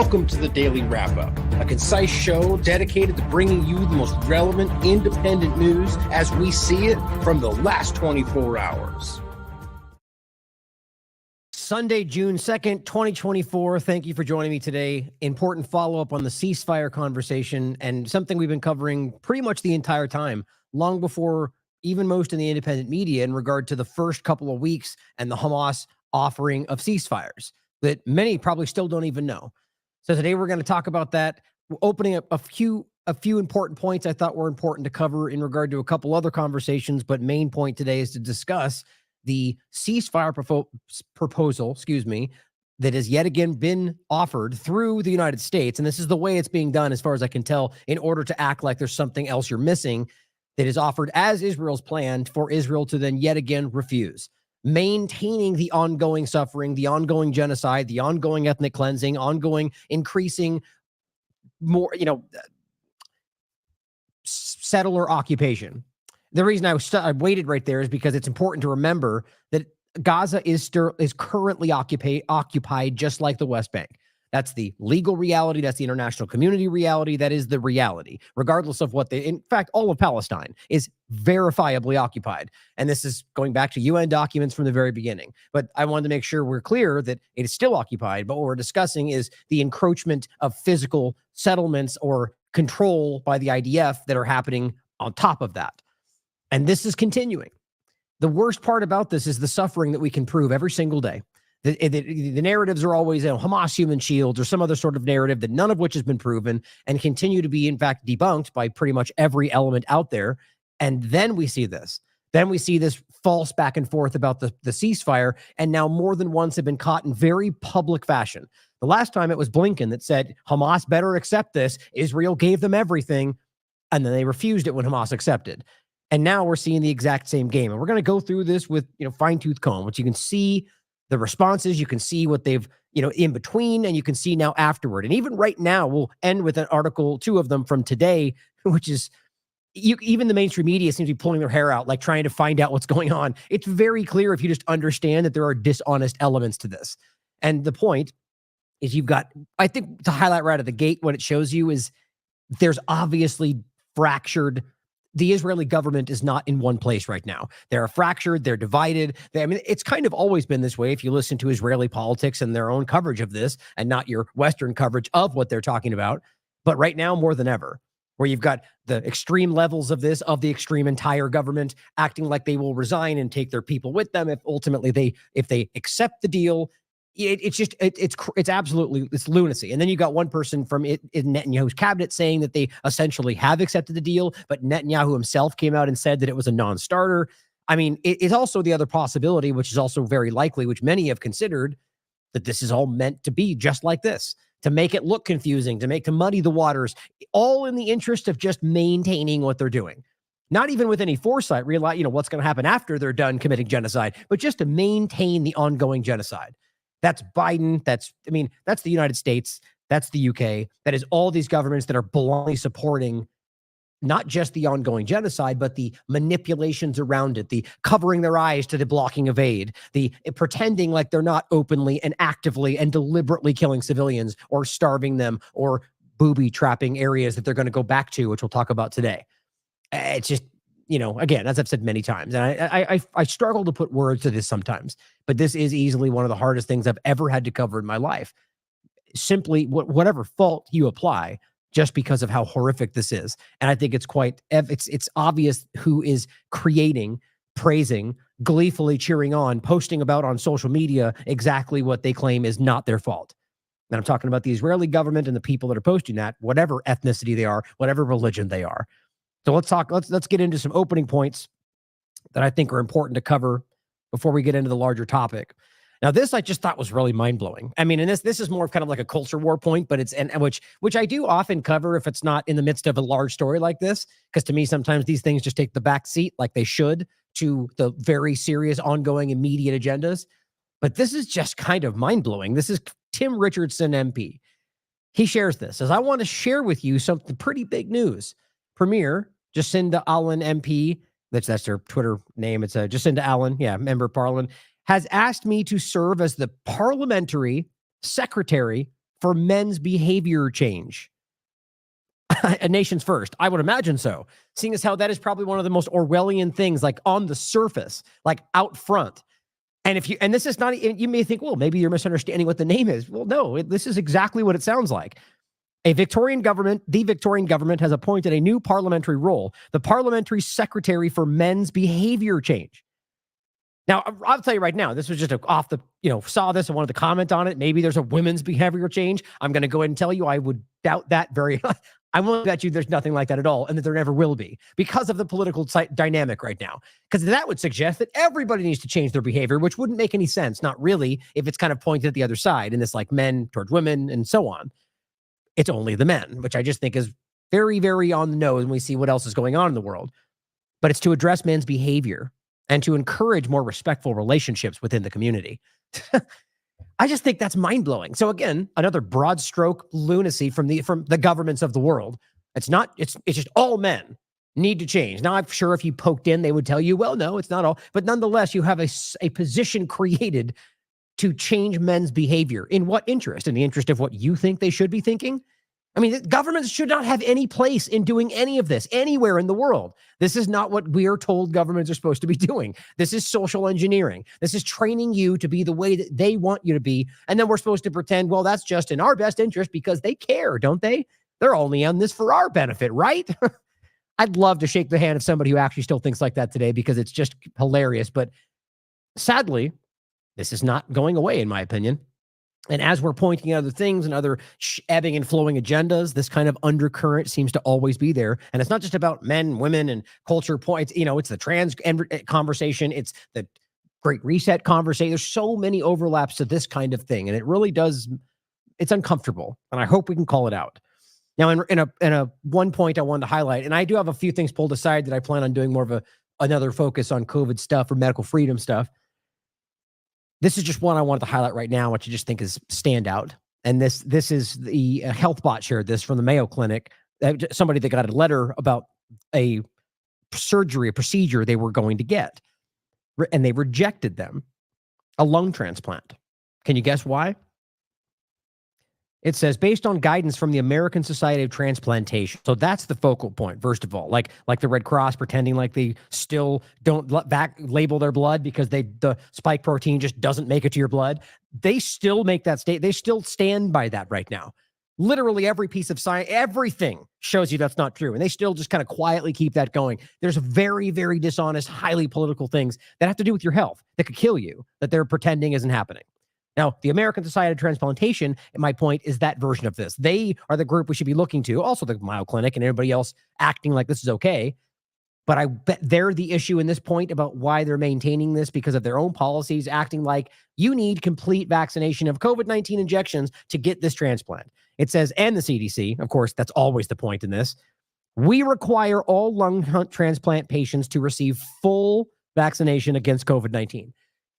Welcome to the Daily Wrap-Up, a concise show dedicated to bringing you the most relevant, independent news as we see it from the last 24 hours. Sunday, June 2nd, 2024. Thank you for joining me today. Important follow-up on the ceasefire conversation and something we've been covering pretty much the entire time, long before even most in the independent media in regard to the first couple of weeks and the Hamas offering of ceasefires that many probably still don't even know. So today we're going to talk about that. We're opening up a few important points I thought were important to cover in regard to a couple other conversations, but main point today is to discuss the ceasefire proposal, that has yet again been offered through the United States. And this is the way it's being done, as far as I can tell, in order to act like there's something else you're missing, that is offered as Israel's planned for Israel to then yet again refuse. Maintaining the ongoing suffering, the ongoing genocide, the ongoing ethnic cleansing, ongoing increasing more, settler occupation. The reason I waited right there is because it's important to remember that Gaza is currently occupied just like the West Bank. That's the legal reality. That's the international community reality. That is the reality, regardless of what in fact, all of Palestine is verifiably occupied. And this is going back to UN documents from the very beginning. But I wanted to make sure we're clear that it is still occupied. But what we're discussing is the encroachment of physical settlements or control by the IDF that are happening on top of that. And this is continuing. The worst part about this is the suffering that we can prove every single day. The narratives are always Hamas human shields or some other sort of narrative that none of which has been proven and continue to be, in fact, debunked by pretty much every element out there. And then we see this. Then we see this false back and forth about the ceasefire, and now more than once have been caught in very public fashion. The last time it was Blinken that said, Hamas better accept this. Israel gave them everything, and then they refused it when Hamas accepted. And now we're seeing the exact same game. And we're going to go through this with fine-tooth comb, which you can see the responses, you can see what they've, in between, and you can see now afterward. And even right now, we'll end with an article, two of them from today, which is, even the mainstream media seems to be pulling their hair out, like trying to find out what's going on. It's very clear if you just understand that there are dishonest elements to this. And the point is you've got, I think to highlight right at the gate, what it shows you is there's obviously fractured. The Israeli government is not in one place right now. They're fractured. They're divided. It's kind of always been this way if you listen to Israeli politics and their own coverage of this and not your Western coverage of what they're talking about. But right now, more than ever, where you've got the extreme levels of this, of the extreme entire government acting like they will resign and take their people with them if ultimately if they accept the deal. It's absolutely, it's lunacy. And then you got one person from in Netanyahu's cabinet saying that they essentially have accepted the deal, but Netanyahu himself came out and said that it was a non-starter. I mean, it's also the other possibility, which is also very likely, which many have considered, that this is all meant to be just like this, to make it look confusing, to muddy the waters, all in the interest of just maintaining what they're doing. Not even with any foresight, realize, what's going to happen after they're done committing genocide, but just to maintain the ongoing genocide. That's Biden. That's the United States. That's the UK. That is all these governments that are blindly supporting not just the ongoing genocide, but the manipulations around it, the covering their eyes to the blocking of aid, the pretending like they're not openly and actively and deliberately killing civilians or starving them or booby trapping areas that they're going to go back to, which we'll talk about today. It's just, again, as I've said many times, and I struggle to put words to this sometimes, but this is easily one of the hardest things I've ever had to cover in my life. Simply, whatever fault you apply, just because of how horrific this is. And I think it's obvious who is creating, praising, gleefully cheering on, posting about on social media exactly what they claim is not their fault. And I'm talking about the Israeli government and the people that are posting that, whatever ethnicity they are, whatever religion they are. So let's get into some opening points that I think are important to cover before we get into the larger topic. Now, this I just thought was really mind-blowing. And this is more of kind of like a culture war point, but it's which I do often cover if it's not in the midst of a large story like this, because to me, sometimes these things just take the back seat like they should to the very serious, ongoing, immediate agendas. But this is just kind of mind-blowing. This is Tim Richardson, MP. He shares this, says, I want to share with you something pretty big news. Premier Jacinda Allen MP, that's their Twitter name. It's Jacinda Allen, member of Parliament, has asked me to serve as the parliamentary secretary for men's behavior change. A nation's first. I would imagine so, seeing as how that is probably one of the most Orwellian things, like on the surface, like out front. And this is not, you may think, well, maybe you're misunderstanding what the name is. Well, no, this is exactly what it sounds like. The Victorian government has appointed a new parliamentary role, the Parliamentary Secretary for Men's Behavior Change. Now, I'll tell you right now, this was just saw this and wanted to comment on it. Maybe there's a women's behavior change. I'm going to go ahead and tell you, I would doubt that very I won't bet you there's nothing like that at all, and that there never will be, because of the political dynamic right now. Because that would suggest that everybody needs to change their behavior, which wouldn't make any sense. Not really, if it's kind of pointed at the other side, and it's like men towards women and so on. It's only the men, which I just think is very, very on the nose when we see what else is going on in the world. But it's to address men's behavior and to encourage more respectful relationships within the community. I just think that's mind-blowing. So again, another broad stroke lunacy from the governments of the world. It's just all men need to change. Now, I'm sure if you poked in, they would tell you, well, no, it's not all. But nonetheless, you have a position created to change men's behavior. In what interest? In the interest of what you think they should be thinking? I mean, governments should not have any place in doing any of this anywhere in the world. This is not what we're told governments are supposed to be doing. This is social engineering. This is training you to be the way that they want you to be. And then we're supposed to pretend, well, that's just in our best interest because they care, don't they? They're only on this for our benefit, right? I'd love to shake the hand of somebody who actually still thinks like that today, because it's just hilarious. But sadly, this is not going away, in my opinion. And as we're pointing out other things and other ebbing and flowing agendas, this kind of undercurrent seems to always be there. And it's not just about men, women, and culture points. It's the trans conversation. It's the Great Reset conversation. There's so many overlaps to this kind of thing. And it really does, it's uncomfortable. And I hope we can call it out. Now, in a one point I wanted to highlight, and I do have a few things pulled aside that I plan on doing more of another focus on COVID stuff or medical freedom stuff. This is just one I wanted to highlight right now, which I just think is standout. And this is the HealthBot shared this from the Mayo Clinic. Somebody that got a letter about a procedure they were going to get, and they rejected them, a lung transplant. Can you guess why? It says, based on guidance from the American Society of Transplantation. So that's the focal point, first of all. Like the Red Cross pretending like they still don't label their blood because the spike protein just doesn't make it to your blood. They still make that state. They still stand by that right now. Literally every piece of science, everything shows you that's not true. And they still just kind of quietly keep that going. There's very, very dishonest, highly political things that have to do with your health that could kill you, that they're pretending isn't happening. Now, the American Society of Transplantation, my point, is that version of this. They are the group we should be looking to. Also, the Mayo Clinic and everybody else acting like this is okay. But I bet they're the issue in this point about why they're maintaining this, because of their own policies, acting like you need complete vaccination of COVID-19 injections to get this transplant. It says, and the CDC, of course, that's always the point in this. We require all lung transplant patients to receive full vaccination against COVID-19.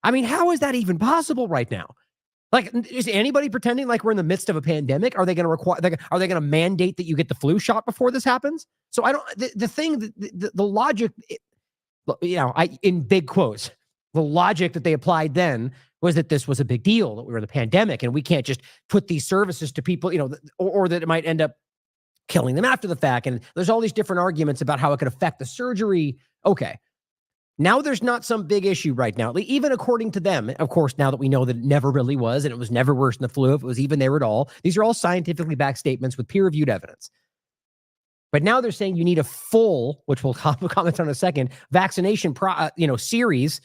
I mean, how is that even possible right now? Like, is anybody pretending like we're in the midst of a pandemic? Are they going to mandate that you get the flu shot before this happens? So the logic, in big quotes, the logic that they applied then was that this was a big deal, that we were in the pandemic and we can't just put these services to people, or that it might end up killing them after the fact. And there's all these different arguments about how it could affect the surgery. Okay. Now there's not some big issue right now, even according to them. Of course, now that we know that it never really was, and it was never worse than the flu, if it was even there at all. These are all scientifically backed statements with peer-reviewed evidence. But now they're saying you need a full, which we'll comment on in a second, vaccination series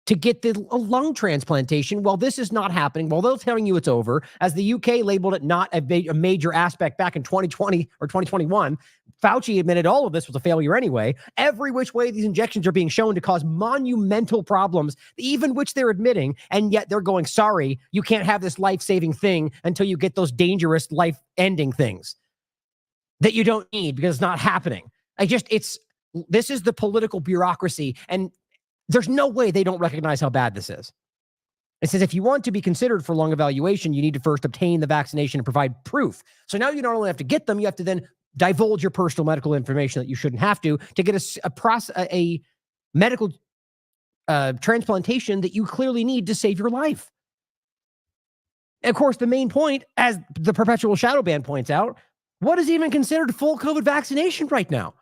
to get the lung transplantation. Well, this is not happening. Well, they're telling you it's over, as the UK labeled it not a major aspect back in 2020 or 2021. Fauci admitted all of this was a failure anyway. Every which way these injections are being shown to cause monumental problems, even which they're admitting, and yet they're going, sorry, you can't have this life-saving thing until you get those dangerous life-ending things that you don't need because it's not happening. This is the political bureaucracy, and there's no way they don't recognize how bad this is. It says if you want to be considered for lung evaluation, you need to first obtain the vaccination and provide proof. So now you not only have to get them, you have to then divulge your personal medical information that you shouldn't have to get a medical transplantation that you clearly need to save your life. Of course, the main point, as the perpetual shadow ban points out, what is even considered full COVID vaccination right now?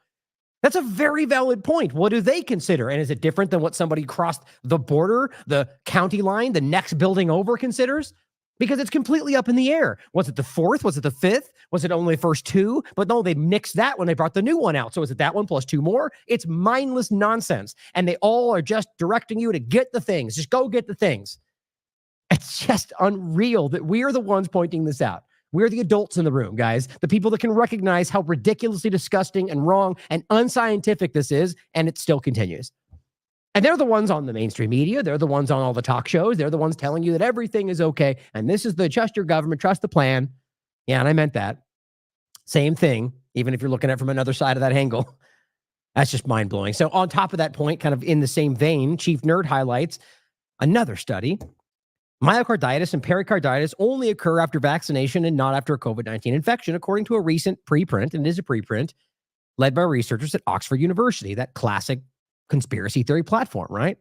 That's a very valid point. What do they consider? And is it different than what somebody crossed the border, the county line, the next building over considers? Because it's completely up in the air. Was it the fourth? Was it the fifth? Was it only the first two? But no, they mixed that when they brought the new one out. So is it that one plus two more? It's mindless nonsense. And they all are just directing you to get the things. Just go get the things. It's just unreal that we are the ones pointing this out. We're the adults in the room, guys. The people that can recognize how ridiculously disgusting and wrong and unscientific this is, and it still continues. And they're the ones on the mainstream media. They're the ones on all the talk shows. They're the ones telling you that everything is okay. And this is the trust your government, trust the plan. Yeah, and I meant that. Same thing, even if you're looking at it from another side of that angle. That's just mind-blowing. So on top of that point, kind of in the same vein, Chief Nerd highlights another study. Myocarditis and pericarditis only occur after vaccination and not after a COVID-19 infection, according to a recent preprint, and it is a preprint, led by researchers at Oxford University, that classic conspiracy theory platform, right?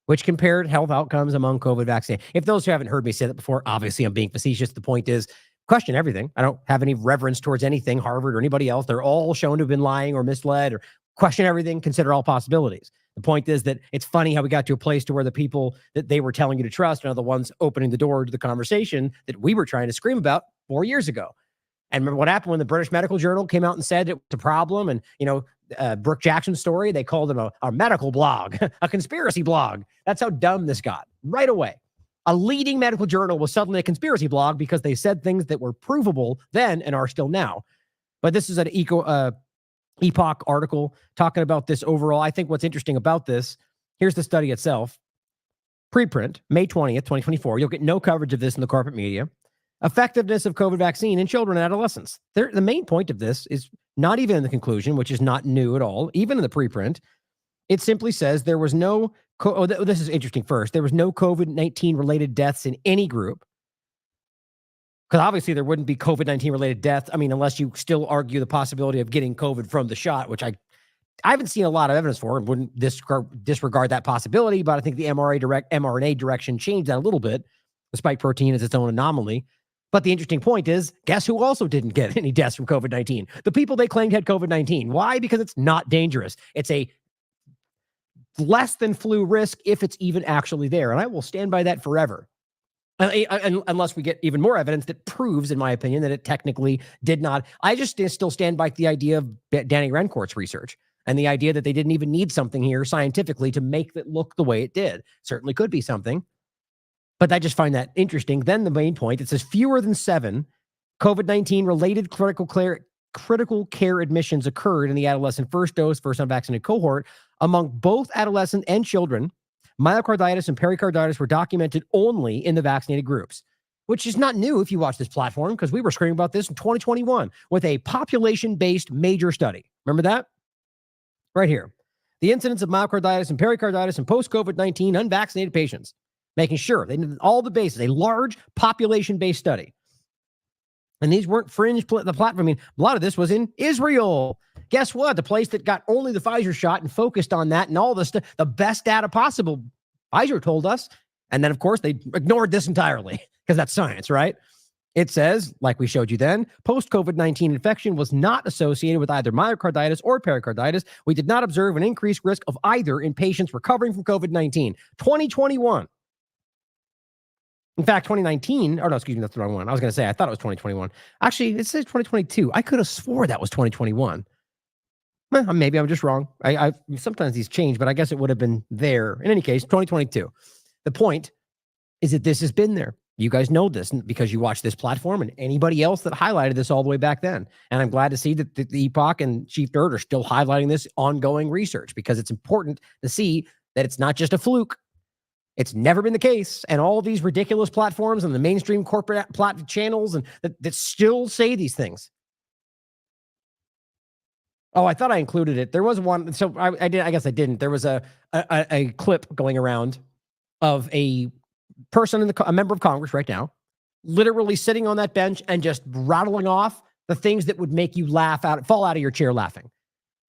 Which compared health outcomes among COVID vaccine. If those who haven't heard me say that before, obviously I'm being facetious. The point is, question everything. I don't have any reverence towards anything, Harvard or anybody else. They're all shown to have been lying or misled, or question everything, consider all possibilities. The point is that it's funny how we got to a place to where the people that they were telling you to trust are the ones opening the door to the conversation that we were trying to scream about 4 years ago. And remember what happened when the British Medical Journal came out and said it was a problem? And, Brooke Jackson's story, they called it a medical blog, a conspiracy blog. That's how dumb this got right away. A leading medical journal was suddenly a conspiracy blog because they said things that were provable then and are still now. But this is an Epoch article talking about this overall. I think what's interesting about this, here's the study itself. Preprint, May 20th, 2024. You'll get no coverage of this in the corporate media. Effectiveness of COVID vaccine in children and adolescents. The main point of this is not even in the conclusion, which is not new at all, even in the preprint. It simply says there was no, this is interesting first, there was no COVID-19 related deaths in any group. Because obviously there wouldn't be COVID-19 related deaths. I mean, unless you still argue the possibility of getting COVID from the shot, which I haven't seen a lot of evidence for and wouldn't disregard that possibility. But I think the mRNA direction changed that a little bit. The spike protein is its own anomaly. But the interesting point is, guess who also didn't get any deaths from COVID-19? The people they claimed had COVID-19. Why? Because it's not dangerous. It's a less than flu risk if it's even actually there. And I will stand by that forever. Unless we get even more evidence that proves, in my opinion, that it technically did not. I just still stand by the idea of Danny Rencourt's research and the idea that they didn't even need something here scientifically to make it look the way it did. Certainly could be something, but I just find that interesting. Then the main point, it says fewer than 7 COVID-19 related critical care admissions occurred in the adolescent first unvaccinated cohort among both adolescent and children. Myocarditis and pericarditis were documented only in the vaccinated groups, which is not new if you watch this platform, because we were screaming about this in 2021 with a population-based major study. Remember that? Right here. The incidence of myocarditis and pericarditis in post-COVID-19 unvaccinated patients, making sure they did all the bases, a large population-based study. And these weren't fringe, the platform. I mean, a lot of this was in Israel. Guess what? The place that got only the Pfizer shot and focused on that and all this stuff, the best data possible, Pfizer told us. And then, of course, they ignored this entirely because that's science, right? It says, like we showed you then, post-COVID-19 infection was not associated with either myocarditis or pericarditis. We did not observe an increased risk of either in patients recovering from COVID-19. 2021. In fact, 2019, or no, excuse me, that's the wrong one. I was going to say, I thought it was 2021. Actually, it says 2022. I could have swore that was 2021. Maybe I'm just wrong. I sometimes these change, but I guess it would have been there. In any case, 2022. The point is that this has been there. You guys know this because you watch this platform and anybody else that highlighted this all the way back then. And I'm glad to see that the Epoch and Chief Nerd are still highlighting this ongoing research, because it's important to see that it's not just a fluke. It's never been the case. And all these ridiculous platforms and the mainstream corporate channels and that still say these things. Oh, I thought I included it. There was one. So I did. I guess I didn't. There was a clip going around of a person a member of Congress right now, literally sitting on that bench and just rattling off the things that would make you fall out of your chair laughing.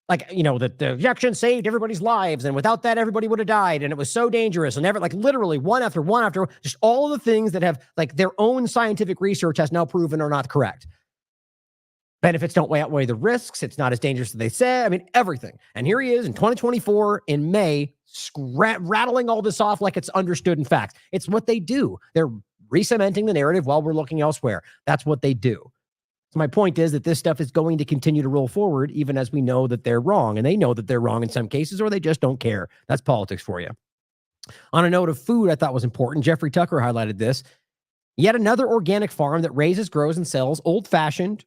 like, that the injection saved everybody's lives, and without that, everybody would have died, and it was so dangerous, and never, like, literally one after one after just all of the things that have, like, their own scientific research has now proven are not correct. Benefits don't outweigh the risks. It's not as dangerous as they say. I mean, everything. And here he is in 2024 in May, rattling all this off like it's understood in fact. It's what they do. They're re-cementing the narrative while we're looking elsewhere. That's what they do. So my point is that this stuff is going to continue to roll forward, even as we know that they're wrong. And they know that they're wrong in some cases, or they just don't care. That's politics for you. On a note of food, I thought was important. Jeffrey Tucker highlighted this. Yet another organic farm that raises, grows, and sells the old-fashioned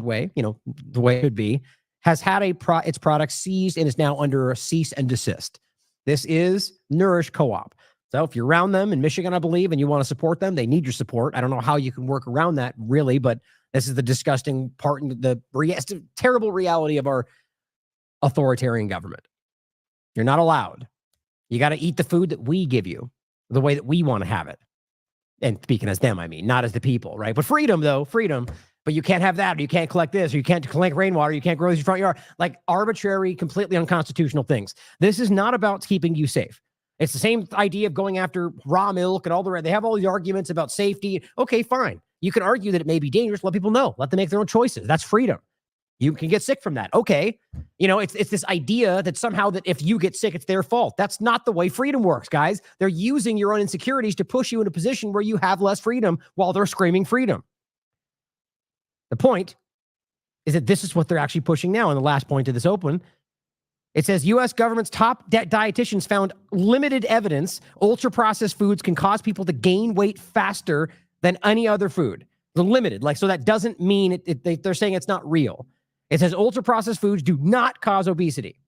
way, the way it could be, has had its products seized and is now under a cease and desist. This is Nourish Co-op. So if you're around them in Michigan, I believe, and you want to support them, they need your support. I don't know how you can work around that, really, but this is the disgusting part and the terrible reality of our authoritarian government. You're not allowed. You got to eat the food that we give you, the way that we want to have it. And speaking as them, I mean, not as the people, right? But freedom, though, freedom. But you can't have that, or you can't collect this, or you can't collect rainwater, you can't grow this in your front yard. Like arbitrary, completely unconstitutional things. This is not about keeping you safe. It's the same idea of going after raw milk and all the rest. They have all these arguments about safety. Okay, fine. You can argue that it may be dangerous. Let people know. Let them make their own choices. That's freedom. You can get sick from that. Okay. It's this idea that somehow that if you get sick, it's their fault. That's not the way freedom works, guys. They're using your own insecurities to push you in a position where you have less freedom while they're screaming freedom. The point is that this is what they're actually pushing now. And the last point of this open, it says U.S. government's top dietitians found limited evidence ultra-processed foods can cause people to gain weight faster than any other food. The limited, so that doesn't mean they're saying it's not real. It says ultra-processed foods do not cause obesity.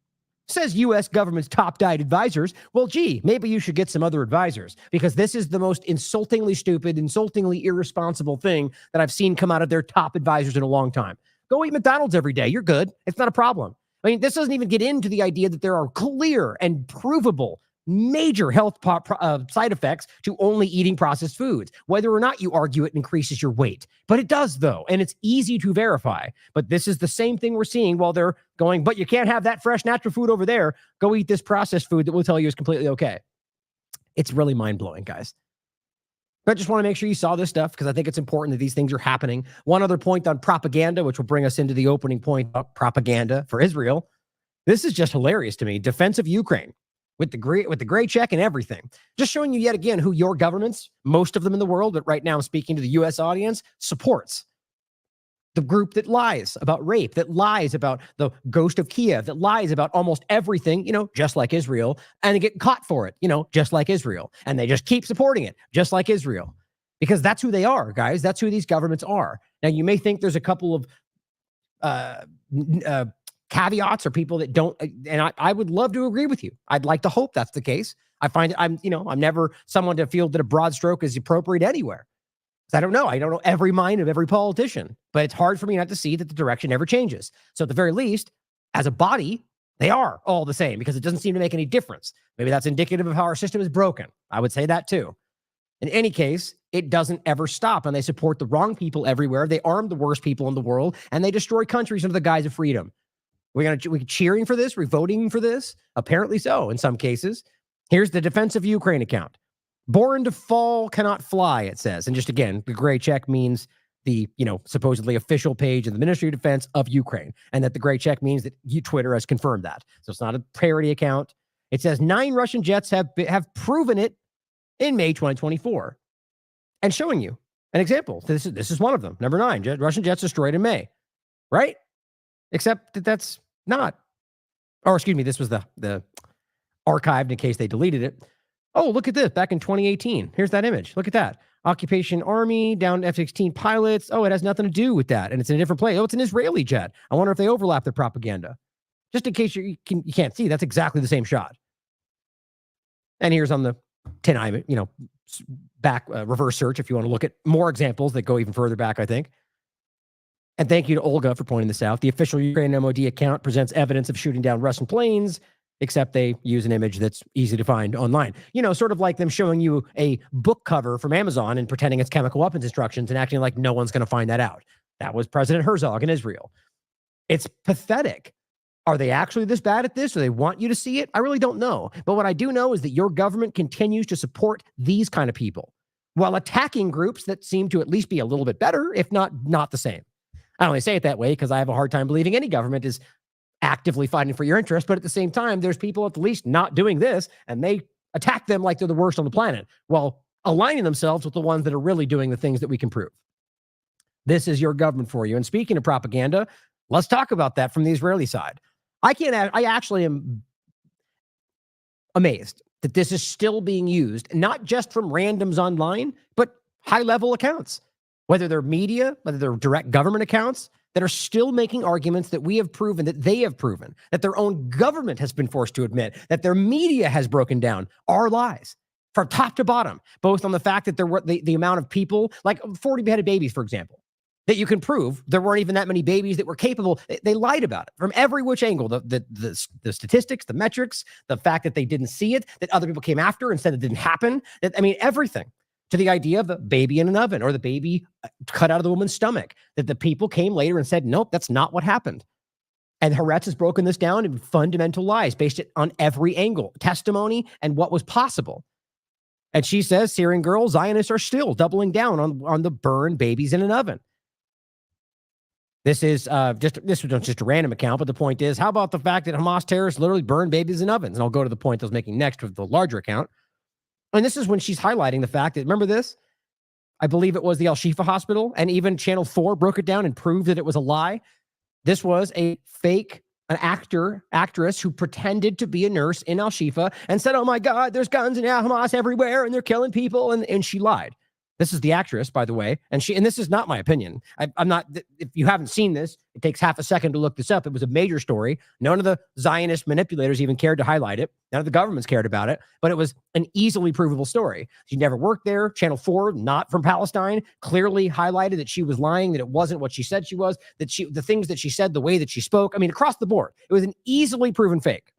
Says U.S. government's top diet advisors. Well, gee, maybe you should get some other advisors, because this is the most insultingly stupid, insultingly irresponsible thing that I've seen come out of their top advisors in a long time. Go eat McDonald's every day. You're good. It's not a problem. I mean, this doesn't even get into the idea that there are clear and provable major health side effects to only eating processed foods, whether or not you argue it increases your weight. But it does, though, and it's easy to verify. But this is the same thing we're seeing while they're going, but you can't have that fresh natural food over there. Go eat this processed food that will tell you is completely okay. It's really mind-blowing, guys. But I just want to make sure you saw this stuff, because I think it's important that these things are happening. One other point on propaganda, which will bring us into the opening point about propaganda for Israel. This is just hilarious to me. Defense of Ukraine. With the gray check and everything. Just showing you yet again who your governments, most of them in the world, but right now I'm speaking to the U.S. audience, supports. The group that lies about rape, that lies about the ghost of Kiev, that lies about almost everything, just like Israel, and they get caught for it, just like Israel. And they just keep supporting it, just like Israel. Because that's who they are, guys. That's who these governments are. Now, you may think there's a couple of caveats or people that don't, and I would love to agree with you. I'd like to hope that's the case. I find I'm never someone to feel that a broad stroke is appropriate anywhere. I don't know every mind of every politician, but it's hard for me not to see that the direction never changes. So at the very least, as a body, they are all the same, because it doesn't seem to make any difference. Maybe that's indicative of how our system is broken. I would say that too. In any case, it doesn't ever stop, and they support the wrong people everywhere. They arm the worst people in the world, and they destroy countries under the guise of freedom. We cheering for this? We're voting for this? Apparently so in some cases. Here's the Defense of Ukraine account. Born to fall, cannot fly, it says. And just again, the gray check means the, supposedly official page of the Ministry of Defense of Ukraine. And that the gray check means that Twitter has confirmed that. So it's not a parody account. It says 9 Russian jets have proven it in May 2024. And showing you an example. This is one of them. Number 9, Russian jets destroyed in May. Right? Except that that's not. Or excuse me, this was the archived in case they deleted it. Oh, look at this. Back in 2018. Here's that image. Look at that. Occupation Army, down F-16 pilots. Oh, it has nothing to do with that. And it's in a different place. Oh, it's an Israeli jet. I wonder if they overlap their propaganda. Just in case you can't see, that's exactly the same shot. And here's on the 10i, back reverse search if you want to look at more examples that go even further back, I think. And thank you to Olga for pointing this out. The official Ukraine MOD account presents evidence of shooting down Russian planes, except they use an image that's easy to find online. Sort of like them showing you a book cover from Amazon and pretending it's chemical weapons instructions and acting like no one's going to find that out. That was President Herzog in Israel. It's pathetic. Are they actually this bad at this? Or they want you to see it? I really don't know. But what I do know is that your government continues to support these kind of people while attacking groups that seem to at least be a little bit better, if not the same. I only say it that way because I have a hard time believing any government is actively fighting for your interest. But at the same time, there's people at least not doing this, and they attack them like they're the worst on the planet while aligning themselves with the ones that are really doing the things that we can prove. This is your government for you. And speaking of propaganda, let's talk about that from the Israeli side. I actually am amazed that this is still being used, not just from randoms online, but high-level accounts, whether they're media, whether they're direct government accounts, that are still making arguments that we have proven, that they have proven, that their own government has been forced to admit, that their media has broken down, are lies from top to bottom, both on the fact that there were the amount of people, like 40 beheaded babies, for example, that you can prove there weren't even that many babies that were capable. They lied about it from every which angle. The statistics, the metrics, the fact that they didn't see it, that other people came after and said it didn't happen. Everything, to the idea of the baby in an oven or the baby cut out of the woman's stomach, that the people came later and said, nope, that's not what happened. And Haaretz has broken this down in fundamental lies, based it on every angle, testimony, and what was possible. And she says, Syrian girls, Zionists are still doubling down on the burn babies in an oven. This was just a random account, but the point is, how about the fact that Hamas terrorists literally burn babies in ovens? And I'll go to the point I was making next with the larger account. And this is when she's highlighting the fact that, remember this? I believe it was the Al-Shifa hospital, and even Channel 4 broke it down and proved that it was a lie. This was an actress who pretended to be a nurse in Al-Shifa and said, oh my God, there's guns and Hamas everywhere and they're killing people. And she lied. This is the actress, by the way. And this is not my opinion. I'm not, if you haven't seen this, it takes half a second to look this up. It was a major story. None of the Zionist manipulators even cared to highlight it. None of the governments cared about it, but it was an easily provable story. She never worked there. Channel 4, not from Palestine, clearly highlighted that she was lying, that it wasn't what she said she was, that the things that she said, the way that she spoke, across the board, it was an easily proven fake.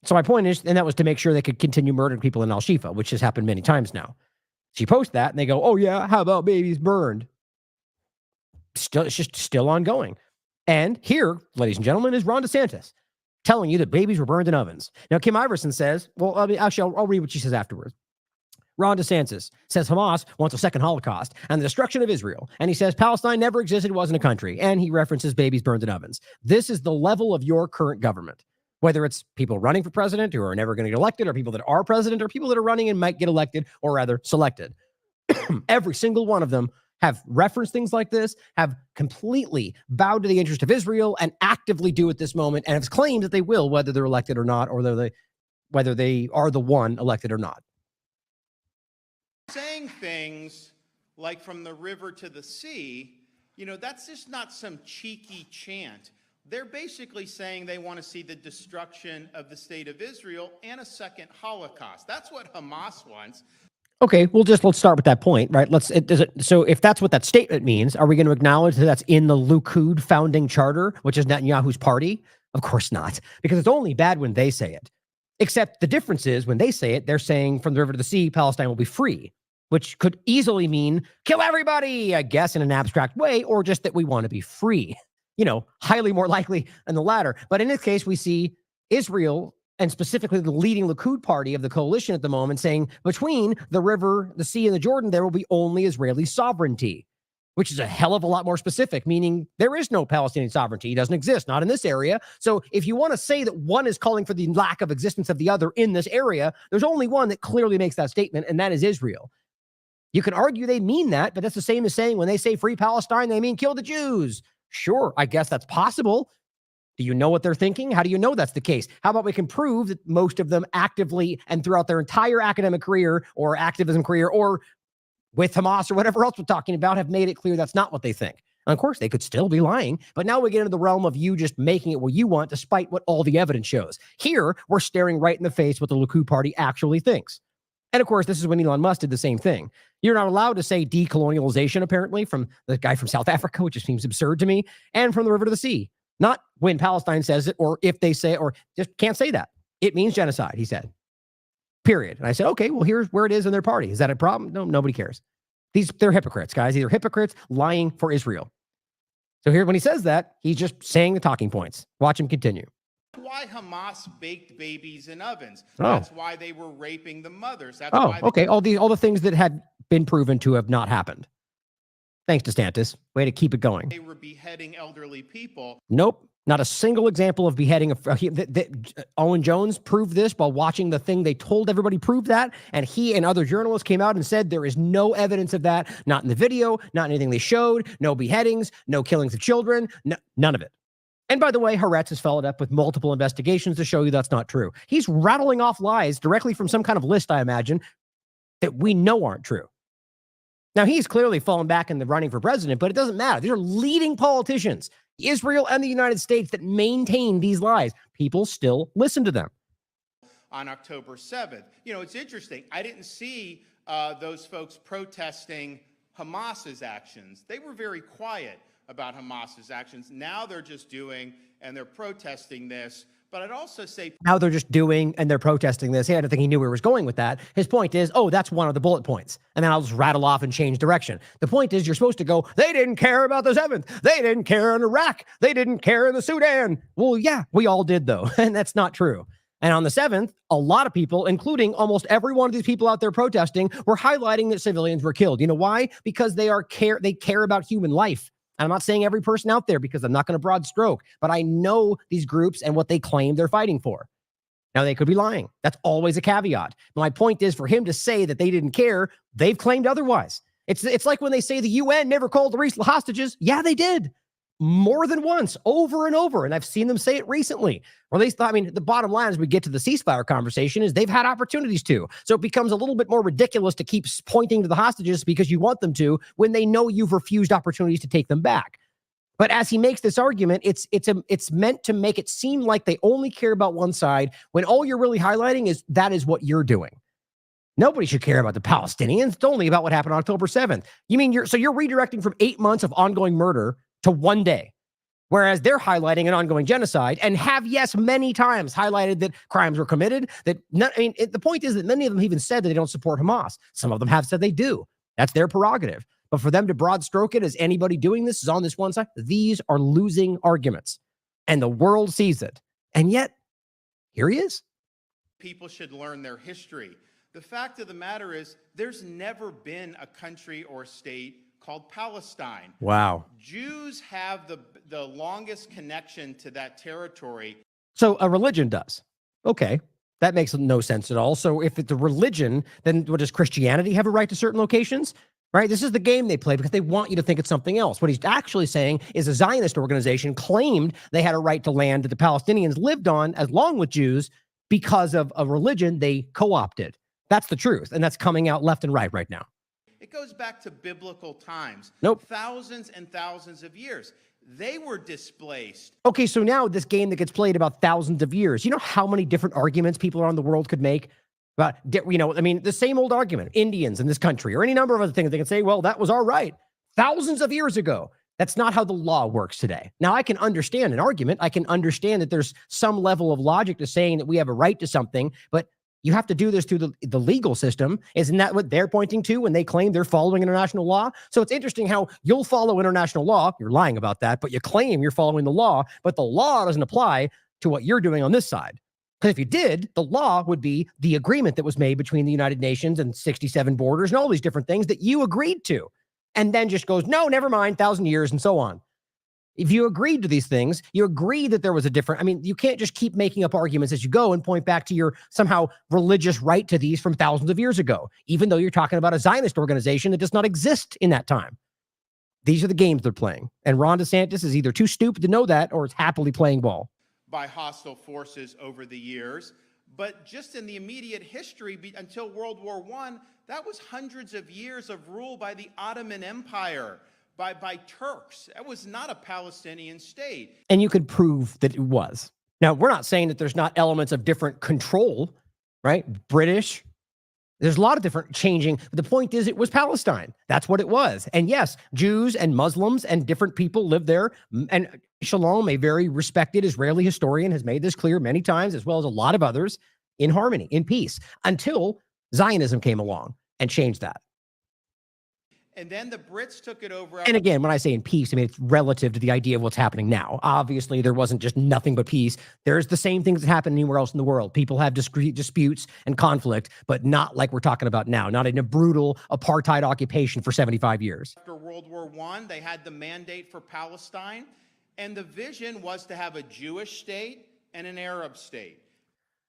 So my point is, and that was to make sure they could continue murdering people in Al-Shifa, which has happened many times now. She posts that and they go, oh yeah, how about babies burned? It's just still ongoing. And here, ladies and gentlemen, is Ron DeSantis telling you that babies were burned in ovens. Now, Kim Iverson says, well, I'll read what she says afterwards. Ron DeSantis says Hamas wants a second Holocaust and the destruction of Israel. And he says Palestine never existed, wasn't a country. And he references babies burned in ovens. This is the level of your current government. Whether it's people running for president who are never going to get elected, or people that are president, or people that are running and might get elected, or rather selected. Every single one of them have referenced things like this, have completely bowed to the interest of Israel, and actively do at this moment, and have claimed that they will, whether they're elected or not, or whether they are the one elected or not. Saying things like from the river to the sea, that's just not some cheeky chant. They're basically saying they want to see the destruction of the state of Israel and a second Holocaust. That's what Hamas wants. Okay, let's start with that point, right? So if that's what that statement means, are we going to acknowledge that that's in the Likud founding charter, which is Netanyahu's party? Of course not, because it's only bad when they say it. Except the difference is when they say it, they're saying from the river to the sea, Palestine will be free, which could easily mean kill everybody, I guess, in an abstract way, or just that we want to be free. Highly more likely in the latter. But in this case, we see Israel, and specifically the leading Likud party of the coalition at the moment, saying between the river, the sea, and the Jordan, there will be only Israeli sovereignty, which is a hell of a lot more specific, meaning there is no Palestinian sovereignty. It doesn't exist, not in this area. So if you want to say that one is calling for the lack of existence of the other in this area, there's only one that clearly makes that statement, and that is Israel. You can argue they mean that, but that's the same as saying when they say free Palestine, they mean kill the Jews. Sure, I guess that's possible. Do you know what they're thinking? How do you know that's the case? How about we can prove that most of them actively and throughout their entire academic career or activism career or with Hamas or whatever else we're talking about have made it clear that's not what they think. And of course, they could still be lying, but now we get into the realm of you just making it what you want despite what all the evidence shows. Here, we're staring right in the face what the Likud party actually thinks. And of course, this is when Elon Musk did the same thing. You're not allowed to say decolonialization, apparently, from the guy from South Africa, which just seems absurd to me, and from the river to the sea. Not when Palestine says it, or if they say it, or just can't say that. It means genocide, he said. Period. And I said, okay, well, here's where it is in their party. Is that a problem? No, nobody cares. They're hypocrites, guys. They're hypocrites lying for Israel. So here, when he says that, he's just saying the talking points. Watch him continue. Why Hamas baked babies in ovens. Oh. That's why they were raping the mothers. That's Oh, why okay. All the things that had been proven to have not happened. Thanks, DeSantis. Way to keep it going. they were beheading elderly people. Nope. Not a single example of beheading. Owen Jones proved this while watching the thing. They told everybody proved that. And he and other journalists came out and said there is no evidence of that. Not in the video, not in anything they showed. No beheadings, no killings of children, none of it. And by the way, Haaretz has followed up with multiple investigations to show you that's not true. He's rattling off lies directly from some kind of list, I imagine, that we know aren't true. Now, he's clearly fallen back in the running for president, but it doesn't matter. These are leading politicians, Israel and the United States, that maintain these lies. People still listen to them. On October 7th. You know, it's interesting. I didn't see those folks protesting Hamas's actions. They were very quiet about Hamas's actions. Now they're just doing and they're protesting this. But I'd also say now they're just doing and they're protesting this. Hey, I don't think he knew where he was going with that. His point is, oh, that's one of the bullet points. And then I'll just rattle off and change direction. The point is, you're supposed to go, they didn't care about the 7th. They didn't care in Iraq. They didn't care in the Sudan. Well, yeah, we all did, though. And that's not true. And on the 7th, a lot of people, including almost every one of these people out there protesting, were highlighting that civilians were killed. You know why? Because they care about human life. I'm not saying every person out there because I'm not going to broad stroke, but I know these groups and what they claim they're fighting for. Now, they could be lying. That's always a caveat. My point is, for him to say that they didn't care, they've claimed otherwise. It's like when they say the UN never called the release hostages. Yeah, they did. More than once, over and over. And I've seen them say it recently. Or at least, I mean, the bottom line as we get to the ceasefire conversation is they've had opportunities to. So it becomes a little bit more ridiculous to keep pointing to the hostages because you want them to when they know you've refused opportunities to take them back. But as he makes this argument, it's meant to make it seem like they only care about one side when all you're really highlighting is that is what you're doing. Nobody should care about the Palestinians. It's only about what happened on October 7th. You mean you're redirecting from 8 months of ongoing murder to one day, whereas they're highlighting an ongoing genocide and have, yes, many times highlighted that crimes were committed. The point is that many of them even said that they don't support Hamas. Some of them have said they do. That's their prerogative. But for them to broad stroke it as anybody doing this is on this one side, these are losing arguments. And the world sees it. And yet, here he is. people should learn their history. The fact of the matter is, there's never been a country or state called Palestine. Wow. Jews have the longest connection to that territory. So a religion does. Okay. That makes no sense at all. So if it's a religion, then what, does Christianity have a right to certain locations? Right? This is the game they play because they want you to think it's something else. What he's actually saying is a Zionist organization claimed they had a right to land that the Palestinians lived on along with Jews because of a religion they co-opted. That's the truth. And that's coming out left and right now. It goes back to biblical times. Nope. Thousands and thousands of years. They were displaced. Okay, so now this game that gets played about thousands of years, you know how many different arguments people around the world could make about, the same old argument, Indians in this country or any number of other things. They can say, well, that was our right thousands of years ago. That's not how the law works today. Now, I can understand an argument. I can understand that there's some level of logic to saying that we have a right to something, but you have to do this through the legal system. Isn't that what they're pointing to when they claim they're following international law? So it's interesting how you'll follow international law. You're lying about that, but you claim you're following the law, but the law doesn't apply to what you're doing on this side. Because if you did, the law would be the agreement that was made between the United Nations and 67 borders and all these different things that you agreed to. And then just goes, no, never mind, 1,000 years and so on. If you agreed to these things, you agreed that there was a different, you can't just keep making up arguments as you go and point back to your somehow religious right to these from thousands of years ago, even though you're talking about a Zionist organization that does not exist in that time. These are the games they're playing. And Ron DeSantis is either too stupid to know that or is happily playing ball. By hostile forces over the years. But just in the immediate history, until World War I, that was hundreds of years of rule by the Ottoman Empire. By Turks. That was not a Palestinian state. And you could prove that it was. Now, we're not saying that there's not elements of different control, right? British. There's a lot of different changing. But the point is, it was Palestine. That's what it was. And yes, Jews and Muslims and different people lived there. And Shalom, a very respected Israeli historian, has made this clear many times, as well as a lot of others, in harmony, in peace, until Zionism came along and changed that. And then the Brits took it over. And again, when I say in peace, I mean, it's relative to the idea of what's happening now. Obviously, there wasn't just nothing but peace. There's the same things that happen anywhere else in the world. People have discrete disputes and conflict, but not like we're talking about now, not in a brutal apartheid occupation for 75 years. After World War I, they had the mandate for Palestine, and the vision was to have a Jewish state and an Arab state.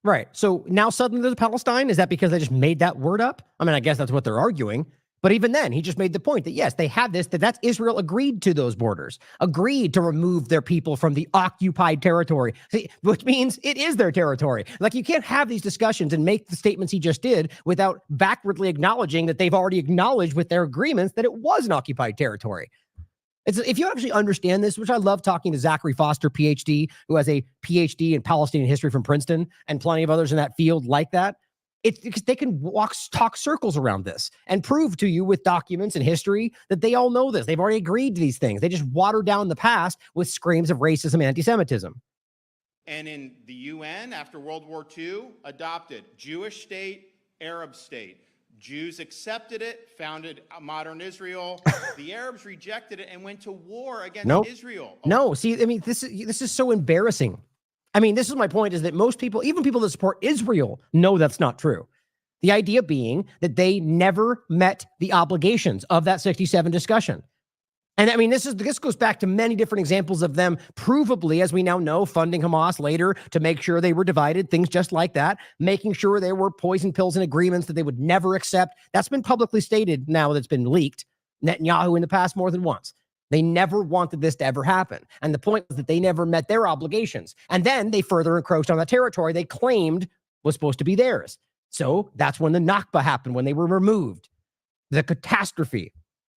Right. So now suddenly there's Palestine. Is that because they just made that word up? I mean, I guess that's what they're arguing. But even then, he just made the point that, yes, they have this, that's Israel agreed to those borders, agreed to remove their people from the occupied territory, which means it is their territory. Like, you can't have these discussions and make the statements he just did without backwardly acknowledging that they've already acknowledged with their agreements that it was an occupied territory. If you actually understand this, which I love talking to Zachary Foster, PhD, who has a PhD in Palestinian history from Princeton, and plenty of others in that field like that. It's because they can talk circles around this and prove to you with documents and history that they all know this. They've already agreed to these things. They just water down the past with screams of racism and anti-Semitism. And in the UN, after World War II, adopted Jewish state, Arab state. Jews accepted it, founded modern Israel. The Arabs rejected it and went to war against Israel. No, see, I mean, this is so embarrassing. I mean, this is my point, is that most people, even people that support Israel, know that's not true. The idea being that they never met the obligations of that 67 discussion. And I mean, this goes back to many different examples of them provably, as we now know, funding Hamas later to make sure they were divided, things just like that, making sure there were poison pills and agreements that they would never accept. That's been publicly stated now, that's been leaked. Netanyahu in the past more than once. They never wanted this to ever happen. And the point was that they never met their obligations. And then they further encroached on that territory they claimed was supposed to be theirs. So that's when the Nakba happened, when they were removed. The catastrophe.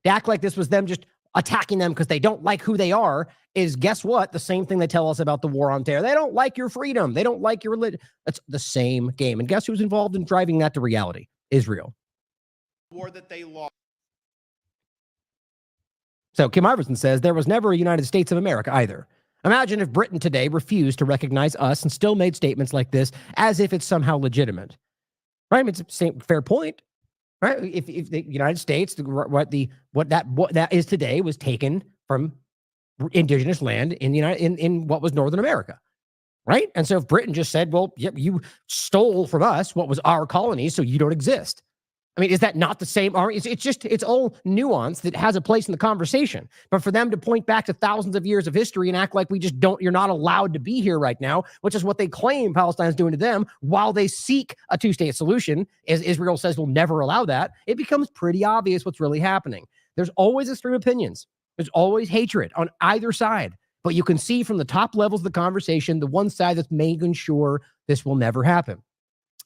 To act like this was them just attacking them because they don't like who they are is, guess what? The same thing they tell us about the war on terror. They don't like your freedom. They don't like your religion. It's the same game. And guess who's involved in driving that to reality? Israel. War that they lost. So Kim Iverson says there was never a United States of America either. Imagine if Britain today refused to recognize us and still made statements like this as if it's somehow legitimate. Right? I mean, it's the same fair point. Right? If the United States, what that is today, was taken from indigenous land in the in what was Northern America. Right? And so if Britain just said, well, yep, you stole from us what was our colonies, so you don't exist. I mean, is that not the same? It's all nuance that has a place in the conversation. But for them to point back to thousands of years of history and act like you're not allowed to be here right now, which is what they claim Palestine's doing to them, while they seek a two-state solution, as Israel says will never allow that, it becomes pretty obvious what's really happening. There's always extreme opinions. There's always hatred on either side. But you can see from the top levels of the conversation, the one side that's making sure this will never happen.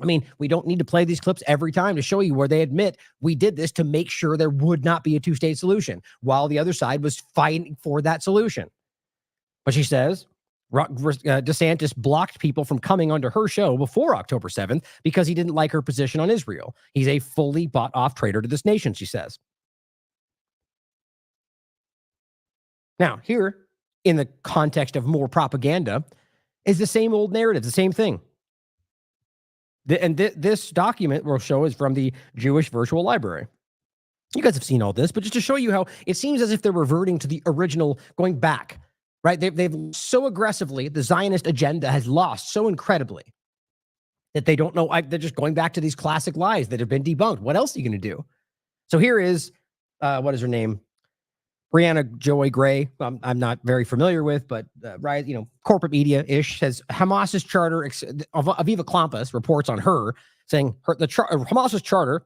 I mean, we don't need to play these clips every time to show you where they admit we did this to make sure there would not be a two-state solution, while the other side was fighting for that solution. But she says DeSantis blocked people from coming onto her show before October 7th because he didn't like her position on Israel. He's a fully bought-off traitor to this nation, she says. Now, here, in the context of more propaganda, is the same old narrative, the same thing. This document we'll show is from the Jewish Virtual Library. You guys have seen all this, but just to show you how it seems as if they're reverting to the original, going back, right? They've so aggressively, the Zionist agenda has lost so incredibly that they don't know. They're just going back to these classic lies that have been debunked. What else are you going to do? So here is, what is her name? Brianna Joy Gray, I'm not very familiar with, but right, corporate media-ish, says Hamas's charter, Aviva Klampas reports on her, saying Hamas's charter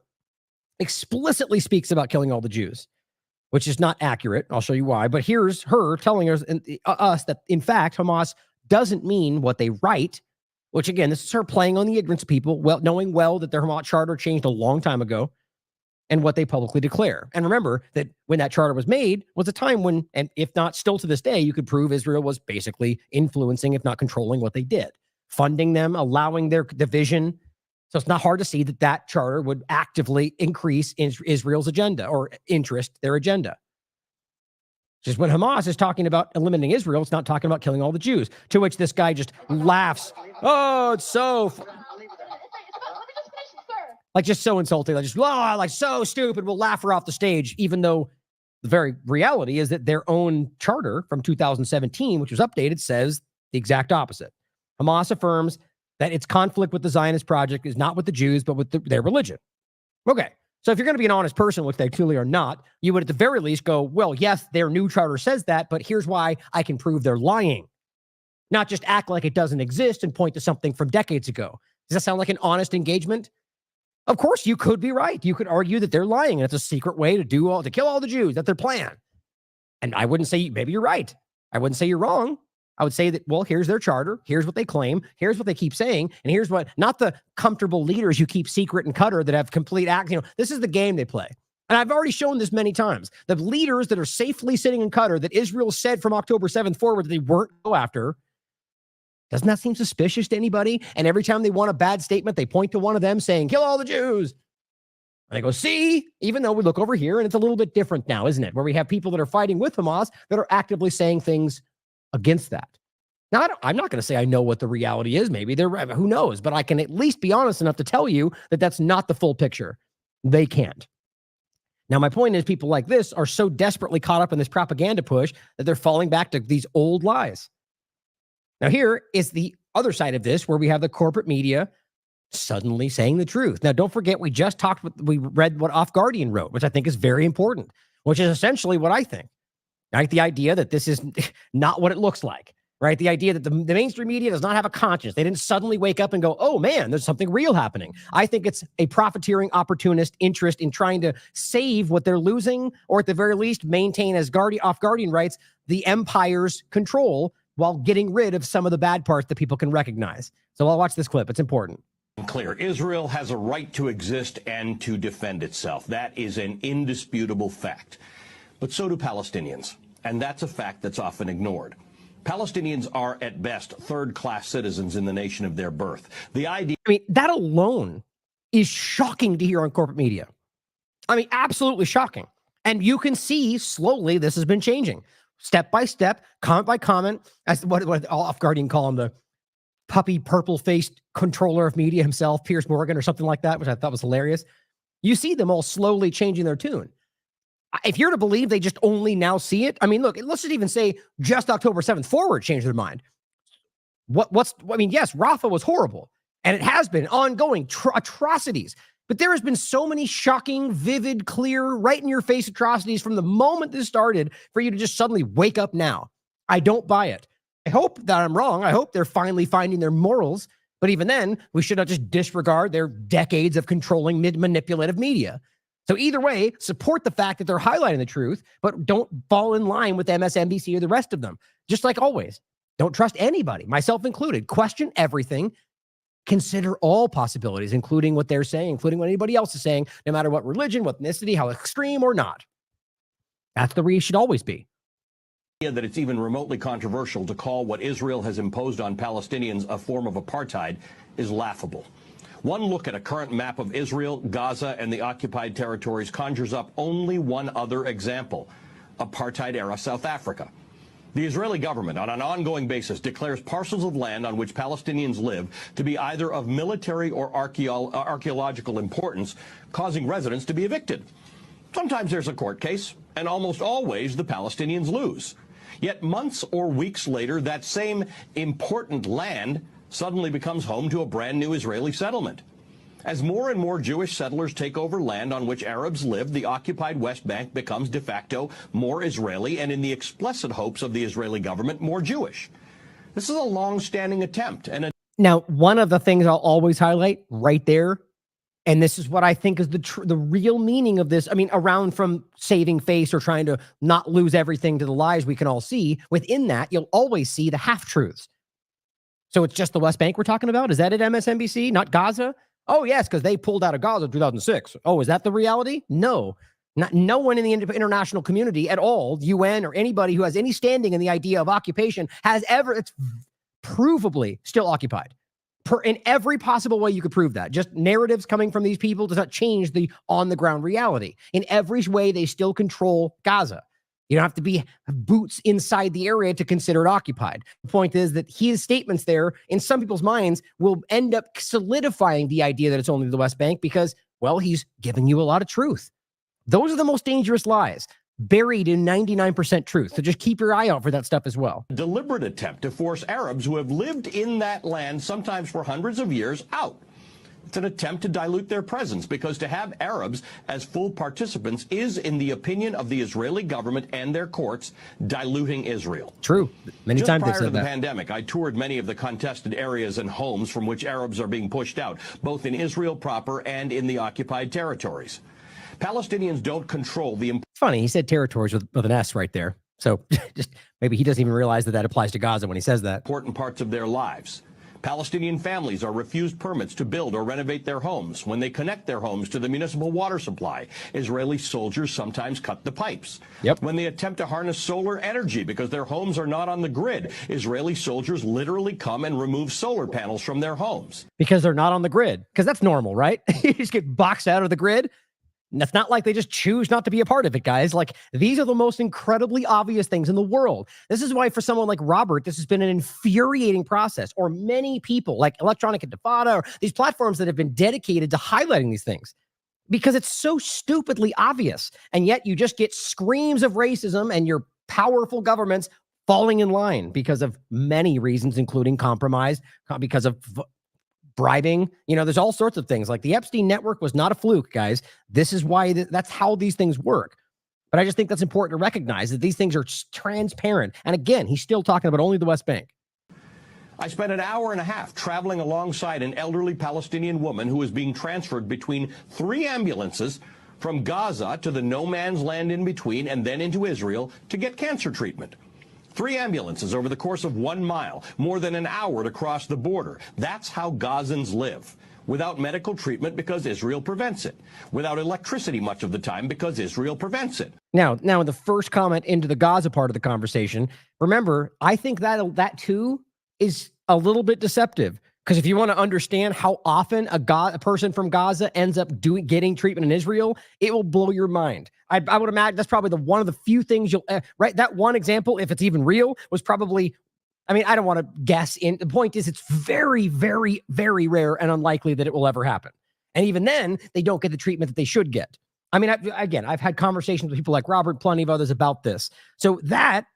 explicitly speaks about killing all the Jews, which is not accurate. I'll show you why. But here's her telling us that, in fact, Hamas doesn't mean what they write, which, again, this is her playing on the ignorance of people, knowing well that their Hamas charter changed a long time ago, and what they publicly declare. And remember that when that charter was made was a time when, and if not still to this day, you could prove Israel was basically influencing, if not controlling, what they did, funding them, allowing their division. So it's not hard to see that that charter would actively increase Israel's agenda or interest their agenda. Just when Hamas is talking about eliminating Israel, it's not talking about killing all the Jews, to which this guy just laughs. Oh, it's so... Like just so insulting, like just like so stupid. We'll laugh her off the stage, even though the very reality is that their own charter from 2017, which was updated, says the exact opposite. Hamas affirms that its conflict with the Zionist project is not with the Jews, but with their religion. Okay, so if you're going to be an honest person, which they clearly are not, you would at the very least go, well, yes, their new charter says that, but here's why I can prove they're lying. Not just act like it doesn't exist and point to something from decades ago. Does that sound like an honest engagement? Of course, you could be right. You could argue that they're lying and it's a secret way to kill all the Jews. That's their plan. And I wouldn't say maybe you're right. I wouldn't say you're wrong. I would say that, well, here's their charter. Here's what they claim. Here's what they keep saying. And here's what, not the comfortable leaders you keep secret and Qatar that have complete act. This is the game they play. And I've already shown this many times. The leaders that are safely sitting in Qatar that Israel said from October 7th forward that they weren't go after. Doesn't that seem suspicious to anybody? And every time they want a bad statement, they point to one of them saying, kill all the Jews. And they go, see, even though we look over here and it's a little bit different now, isn't it? Where we have people that are fighting with Hamas that are actively saying things against that. Now, I'm not going to say I know what the reality is. Maybe they're, who knows? But I can at least be honest enough to tell you that that's not the full picture. They can't. Now, my point is people like this are so desperately caught up in this propaganda push that they're falling back to these old lies. Now, here is the other side of this where we have the corporate media suddenly saying the truth. Now, don't forget, we read what Off Guardian wrote, which I think is very important, which is essentially what I think. Right? The idea that this is not what it looks like, right? The idea that the mainstream media does not have a conscience. They didn't suddenly wake up and go, oh man, there's something real happening. I think it's a profiteering opportunist interest in trying to save what they're losing, or at the very least maintain, as Off Guardian writes, the empire's control while getting rid of some of the bad parts that people can recognize. So I'll watch this clip. It's important. Clear. Israel has a right to exist and to defend itself. That is an indisputable fact. But so do Palestinians. And that's a fact that's often ignored. Palestinians are, at best, third-class citizens in the nation of their birth. The idea... that alone is shocking to hear on corporate media. Absolutely shocking. And you can see slowly this has been changing. Step by step, comment by comment, as what Off Guardian call him, the puppy purple-faced controller of media himself, Piers Morgan or something like that, which I thought was hilarious. You see them all slowly changing their tune. If you're to believe they just only now see it, look, let's just even say just October 7th forward changed their mind. Yes, Rafah was horrible, and it has been ongoing atrocities. But there has been so many shocking, vivid, clear, right-in-your-face atrocities from the moment this started for you to just suddenly wake up now. I don't buy it. I hope that I'm wrong. I hope they're finally finding their morals. But even then, we should not just disregard their decades of controlling manipulative media. So either way, support the fact that they're highlighting the truth, but don't fall in line with MSNBC or the rest of them. Just like always, don't trust anybody, myself included. Question everything. Consider all possibilities, including what they're saying, including what anybody else is saying, no matter what religion, what ethnicity, how extreme or not. That's the way it should always be. That it's even remotely controversial to call what Israel has imposed on Palestinians a form of apartheid is laughable. One look at a current map of Israel, Gaza, and the occupied territories conjures up only one other example: apartheid-era South Africa. The Israeli government, on an ongoing basis, declares parcels of land on which Palestinians live to be either of military or archaeological importance, causing residents to be evicted. Sometimes there's a court case, and almost always the Palestinians lose. Yet months or weeks later, that same important land suddenly becomes home to a brand new Israeli settlement. As more and more Jewish settlers take over land on which Arabs live, the occupied West Bank becomes de facto more Israeli, and in the explicit hopes of the Israeli government, more Jewish. This is a long-standing attempt. Now, one of the things I'll always highlight right there, and this is what I think is the real meaning of this, around from saving face or trying to not lose everything to the lies we can all see, within that, you'll always see the half-truths. So it's just the West Bank we're talking about? Is that at MSNBC, not Gaza? Oh, yes, because they pulled out of Gaza in 2006. Oh, is that the reality? No. No one in the international community at all, UN or anybody who has any standing in the idea of occupation, has ever, it's provably still occupied. In every possible way you could prove that. Just narratives coming from these people does not change the on-the-ground reality. In every way, they still control Gaza. You don't have to be boots inside the area to consider it occupied. The point is that his statements there, in some people's minds, will end up solidifying the idea that it's only the West Bank, because Well, he's giving you a lot of truth. Those are the most dangerous lies, buried in 99% truth. So just keep your eye out for that stuff as well. Deliberate attempt to force Arabs who have lived in that land, sometimes for hundreds of years, out. It's an attempt to dilute their presence, because to have Arabs as full participants is, in the opinion of the Israeli government and their courts, diluting Israel. True. Many times they've Just prior said to the that. pandemic, I toured many of the contested areas and homes from which Arabs are being pushed out, both in Israel proper and in the occupied territories. Palestinians don't control the... It's funny, he said territories with an S right there. So just maybe he doesn't even realize that applies to Gaza when he says that. important parts of their lives. Palestinian families are refused permits to build or renovate their homes. When they connect their homes to the municipal water supply, Israeli soldiers sometimes cut the pipes. Yep. When they attempt to harness solar energy because their homes are not on the grid, Israeli soldiers literally come and remove solar panels from their homes. Because they're not on the grid. Because that's normal, right? You just get boxed out of the grid. And it's not like they just choose not to be a part of it, guys. Like, these are the most incredibly obvious things in the world. This is why, for someone like Robert, this has been an infuriating process, or many people like Electronic Intifada, or these platforms that have been dedicated to highlighting these things, because it's so stupidly obvious. And yet you just get screams of racism and your powerful governments falling in line because of many reasons, including compromise, because of bribing. There's all sorts of things. Like, the Epstein network was not a fluke, guys. This is why that's how these things work. But I just think that's important to recognize, that these things are transparent. And again, he's still talking about only the West Bank. I spent an hour and a half traveling alongside an elderly Palestinian woman who was being transferred between 3 ambulances from Gaza to the no man's land in between, and then into Israel to get cancer treatment. 3 ambulances over the course of 1 mile, more than an hour to cross the border. That's how Gazans live. Without medical treatment because Israel prevents it. Without electricity much of the time because Israel prevents it. Now, in the first comment into the Gaza part of the conversation, remember, I think that too is a little bit deceptive. Because if you want to understand how often a person from Gaza ends up getting treatment in Israel, it will blow your mind. I would imagine that's probably one of the few things you'll right. That one example, if it's even real, was probably. I mean, I don't want to guess. The point is, it's very, very, very rare and unlikely that it will ever happen. And even then, they don't get the treatment that they should get. I mean, I've had conversations with people like Robert, plenty of others about this. So that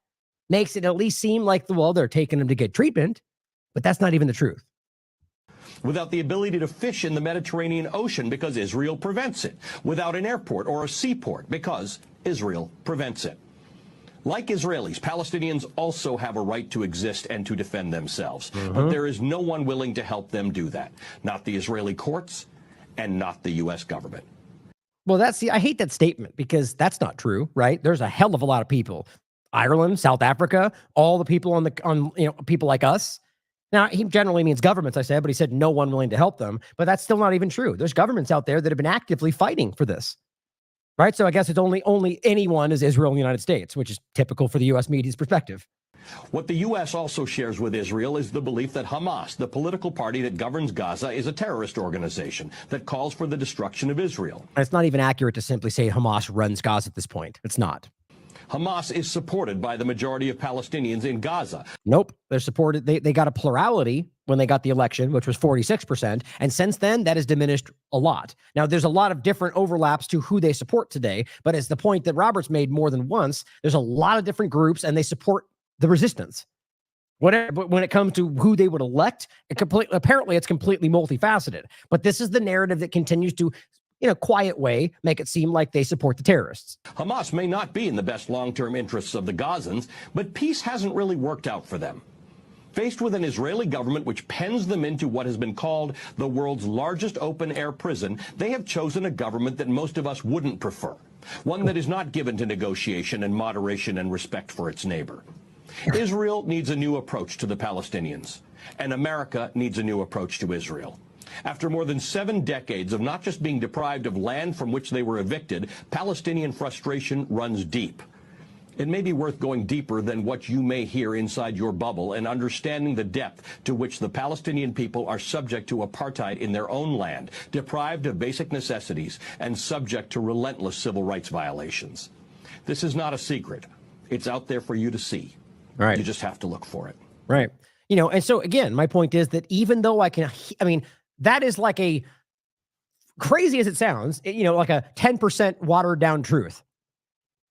makes it at least seem like they're taking them to get treatment, but that's not even the truth. Without the ability to fish in the Mediterranean Ocean because Israel prevents it. Without an airport or a seaport because Israel prevents it. Like Israelis, Palestinians also have a right to exist and to defend themselves. But there is no one willing to help them do that. Not the Israeli courts and not the U.S. government. Well, I hate that statement, because that's not true, right? There's a hell of a lot of people. Ireland, South Africa, all the people on people like us. Now, he generally means governments, I said, but he said no one willing to help them. But that's still not even true. There's governments out there that have been actively fighting for this, right? So I guess it's only anyone is Israel and the United States, which is typical for the U.S. media's perspective. What the U.S. also shares with Israel is the belief that Hamas, the political party that governs Gaza, is a terrorist organization that calls for the destruction of Israel. It's not even accurate to simply say Hamas runs Gaza at this point. It's not. Hamas is supported by the majority of Palestinians in Gaza. Nope. They're supported. They got a plurality when they got the election, which was 46%. And since then, that has diminished a lot. Now, there's a lot of different overlaps to who they support today. But as the point that Robert's made more than once, there's a lot of different groups, and they support the resistance. But when it comes to who they would elect, apparently it's completely multifaceted. But this is the narrative that continues to, in a quiet way, make it seem like they support the terrorists. Hamas may not be in the best long-term interests of the Gazans, but peace hasn't really worked out for them. Faced with an Israeli government which pens them into what has been called the world's largest open-air prison, they have chosen a government that most of us wouldn't prefer, one that is not given to negotiation and moderation and respect for its neighbor. Israel needs a new approach to the Palestinians, and America needs a new approach to Israel. After more than 7 decades of not just being deprived of land from which they were evicted, Palestinian frustration runs deep. It may be worth going deeper than what you may hear inside your bubble and understanding the depth to which the Palestinian people are subject to apartheid in their own land, deprived of basic necessities, and subject to relentless civil rights violations. This is not a secret. It's out there for you to see. Right. You just have to look for it. Right. And so again, my point is that even though that is like a crazy as it sounds, like a 10% watered down truth.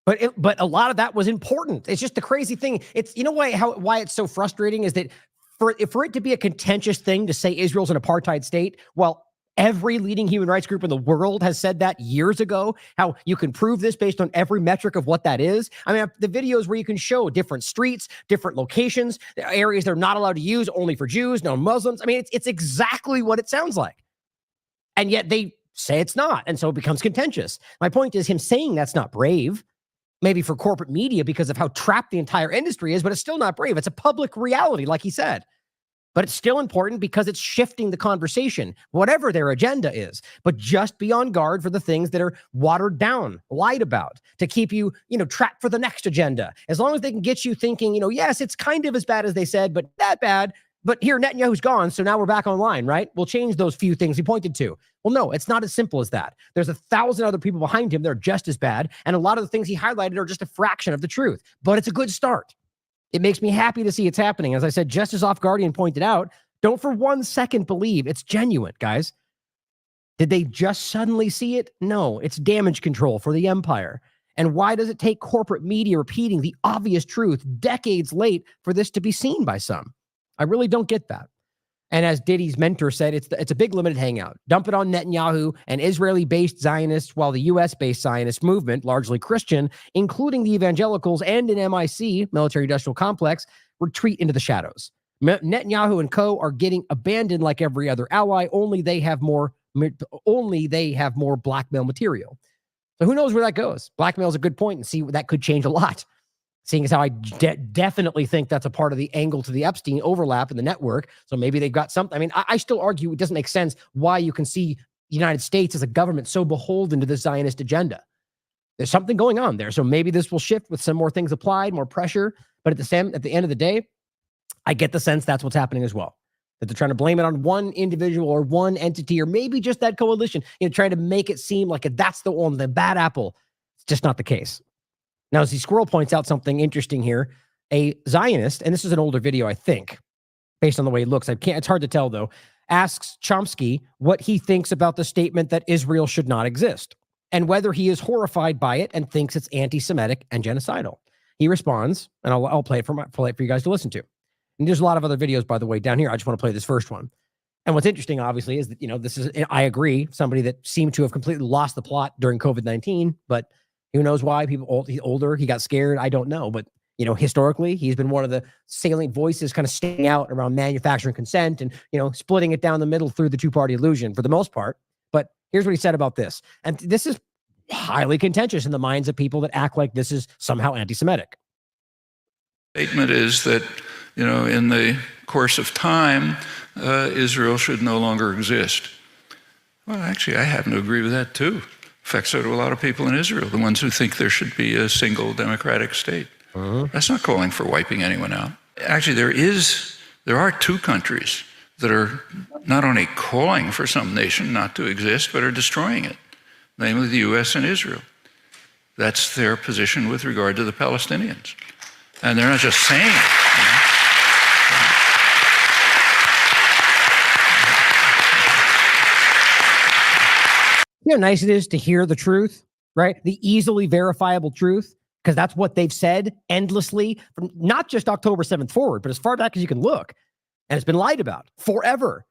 But a lot of that was important. It's just the crazy thing. It's why it's so frustrating is that for it to be a contentious thing to say Israel's an apartheid state, well, every leading human rights group in the world has said that years ago, how you can prove this based on every metric of what that is. I mean, the videos where you can show different streets, different locations, areas they're not allowed to use, only for Jews, no Muslims. I mean, it's exactly what it sounds like. And yet they say it's not. And so it becomes contentious. My point is him saying that's not brave, maybe for corporate media because of how trapped the entire industry is, but it's still not brave. It's a public reality, like he said. But it's still important because it's shifting the conversation, whatever their agenda is. But just be on guard for the things that are watered down, lied about, to keep you, trapped for the next agenda. As long as they can get you thinking, yes, it's kind of as bad as they said, but that bad. But here, Netanyahu's gone, so now we're back online, right? We'll change those few things he pointed to. Well, no, it's not as simple as that. There's 1,000 other people behind him that are just as bad, and a lot of the things he highlighted are just a fraction of the truth. But it's a good start. It makes me happy to see it's happening. As I said, just as Off Guardian pointed out, don't for 1 second believe it's genuine, guys. Did they just suddenly see it? No, it's damage control for the empire. And why does it take corporate media repeating the obvious truth decades late for this to be seen by some? I really don't get that. And as Diddy's mentor said, it's a big limited hangout. Dump it on Netanyahu and Israeli-based Zionists, while the U.S.-based Zionist movement, largely Christian, including the evangelicals and an MIC, military-industrial complex, retreat into the shadows. Netanyahu and co. are getting abandoned like every other ally, only they have more blackmail material. So who knows where that goes? Blackmail is a good point, and see that could change a lot. Seeing as how I definitely think that's a part of the angle to the Epstein overlap in the network. So maybe they've got something. I mean, I still argue it doesn't make sense why you can see the United States as a government so beholden to the Zionist agenda. There's something going on there. So maybe this will shift with some more things applied, more pressure. But at the end of the day, I get the sense that's what's happening as well. That they're trying to blame it on one individual or one entity or maybe just that coalition, trying to make it seem like that's the one, the bad apple. It's just not the case. Now, as the Squirrel points out something interesting here, a Zionist, and this is an older video, I think, based on the way it looks. It's hard to tell, though, asks Chomsky what he thinks about the statement that Israel should not exist and whether he is horrified by it and thinks it's anti-Semitic and genocidal. He responds, and I'll play it for you guys to listen to. And there's a lot of other videos, by the way, down here. I just want to play this first one. And what's interesting, obviously, is that, this is, I agree, somebody that seemed to have completely lost the plot during COVID-19, but who knows why? He's older. He got scared. I don't know. But, historically, he's been one of the salient voices kind of staying out around manufacturing consent and, splitting it down the middle through the two-party illusion for the most part. But here's what he said about this. And this is highly contentious in the minds of people that act like this is somehow anti-Semitic. Statement is that, in the course of time, Israel should no longer exist. Well, actually, I happen to agree with that, too. In fact, so do a lot of people in Israel, the ones who think there should be a single democratic state. That's not calling for wiping anyone out. Actually, there are two countries that are not only calling for some nation not to exist, but are destroying it, namely the U.S. and Israel. That's their position with regard to the Palestinians. And they're not just saying it. You know how nice it is to hear the truth, right? The easily verifiable truth, because that's what they've said endlessly from not just October 7th forward, but as far back as you can look. And it's been lied about forever,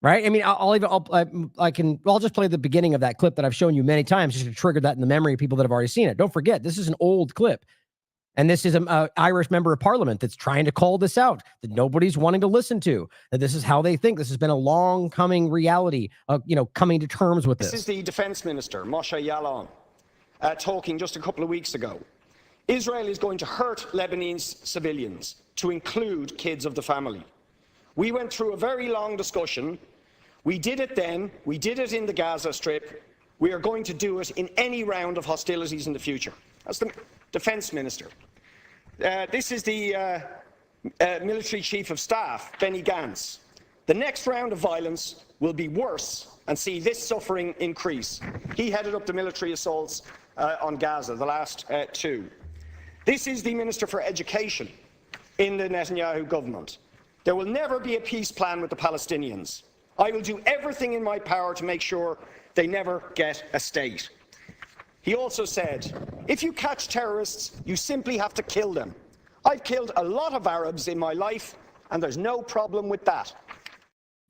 right? I mean, I'll just play the beginning of that clip that I've shown you many times just to trigger that in the memory of people that have already seen it. Don't forget, this is an old clip. And this is an Irish member of parliament that's trying to call this out, that nobody's wanting to listen to, that this is how they think. This has been a long coming reality of, coming to terms with this. This is the defense minister, Moshe Yaalon, talking just a couple of weeks ago. Israel is going to hurt Lebanese civilians, to include kids of the family. We went through a very long discussion. We did it then. We did it in the Gaza Strip. We are going to do it in any round of hostilities in the future. That's the defense minister. This is the military chief of staff, Benny Gantz. The next round of violence will be worse and see this suffering increase. He headed up the military assaults on Gaza, the last two. This is the Minister for Education in the Netanyahu government. There will never be a peace plan with the Palestinians I will do everything in my power to make sure they never get a state. He also said, if you catch terrorists, you simply have to kill them. I've killed a lot of Arabs in my life, and there's no problem with that.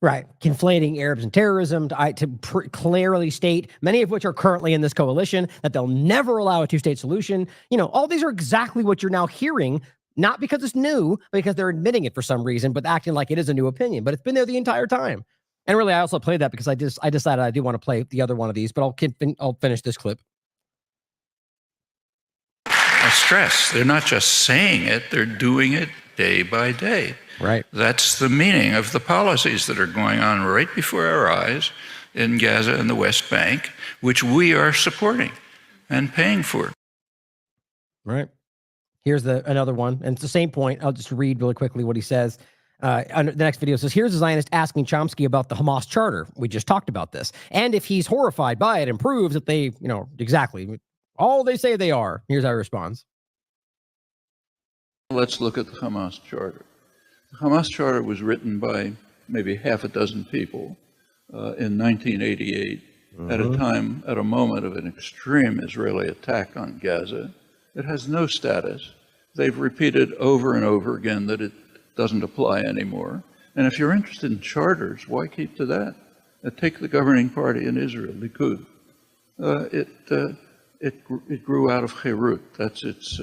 Right. Conflating Arabs and terrorism to clearly state, many of which are currently in this coalition, that they'll never allow a two-state solution. You know, all these are exactly what you're now hearing, not because it's new, because they're admitting it for some reason, but acting like it is a new opinion. But it's been there the entire time. And really, I also played that because I decided I do want to play the other one of these, but I'll finish this clip. I stress, they're not just saying it, they're doing it day by day. Right. That's the meaning of the policies that are going on right before our eyes in Gaza and the West Bank, which we are supporting and paying for. Right. Here's another one. And it's the same point. I'll just read really quickly what he says. The next video says, here's a Zionist asking Chomsky about the Hamas charter. We just talked about this. And if he's horrified by it and proves that they, exactly all they say they are. Here's how he responds. Let's look at the Hamas charter. The Hamas charter was written by maybe half a dozen people in 1988 at a moment of an extreme Israeli attack on Gaza. It has no status. They've repeated over and over again that it doesn't apply anymore. And if you're interested in charters, why keep to that? Take the governing party in Israel, Likud. It grew out of Cherut. That's its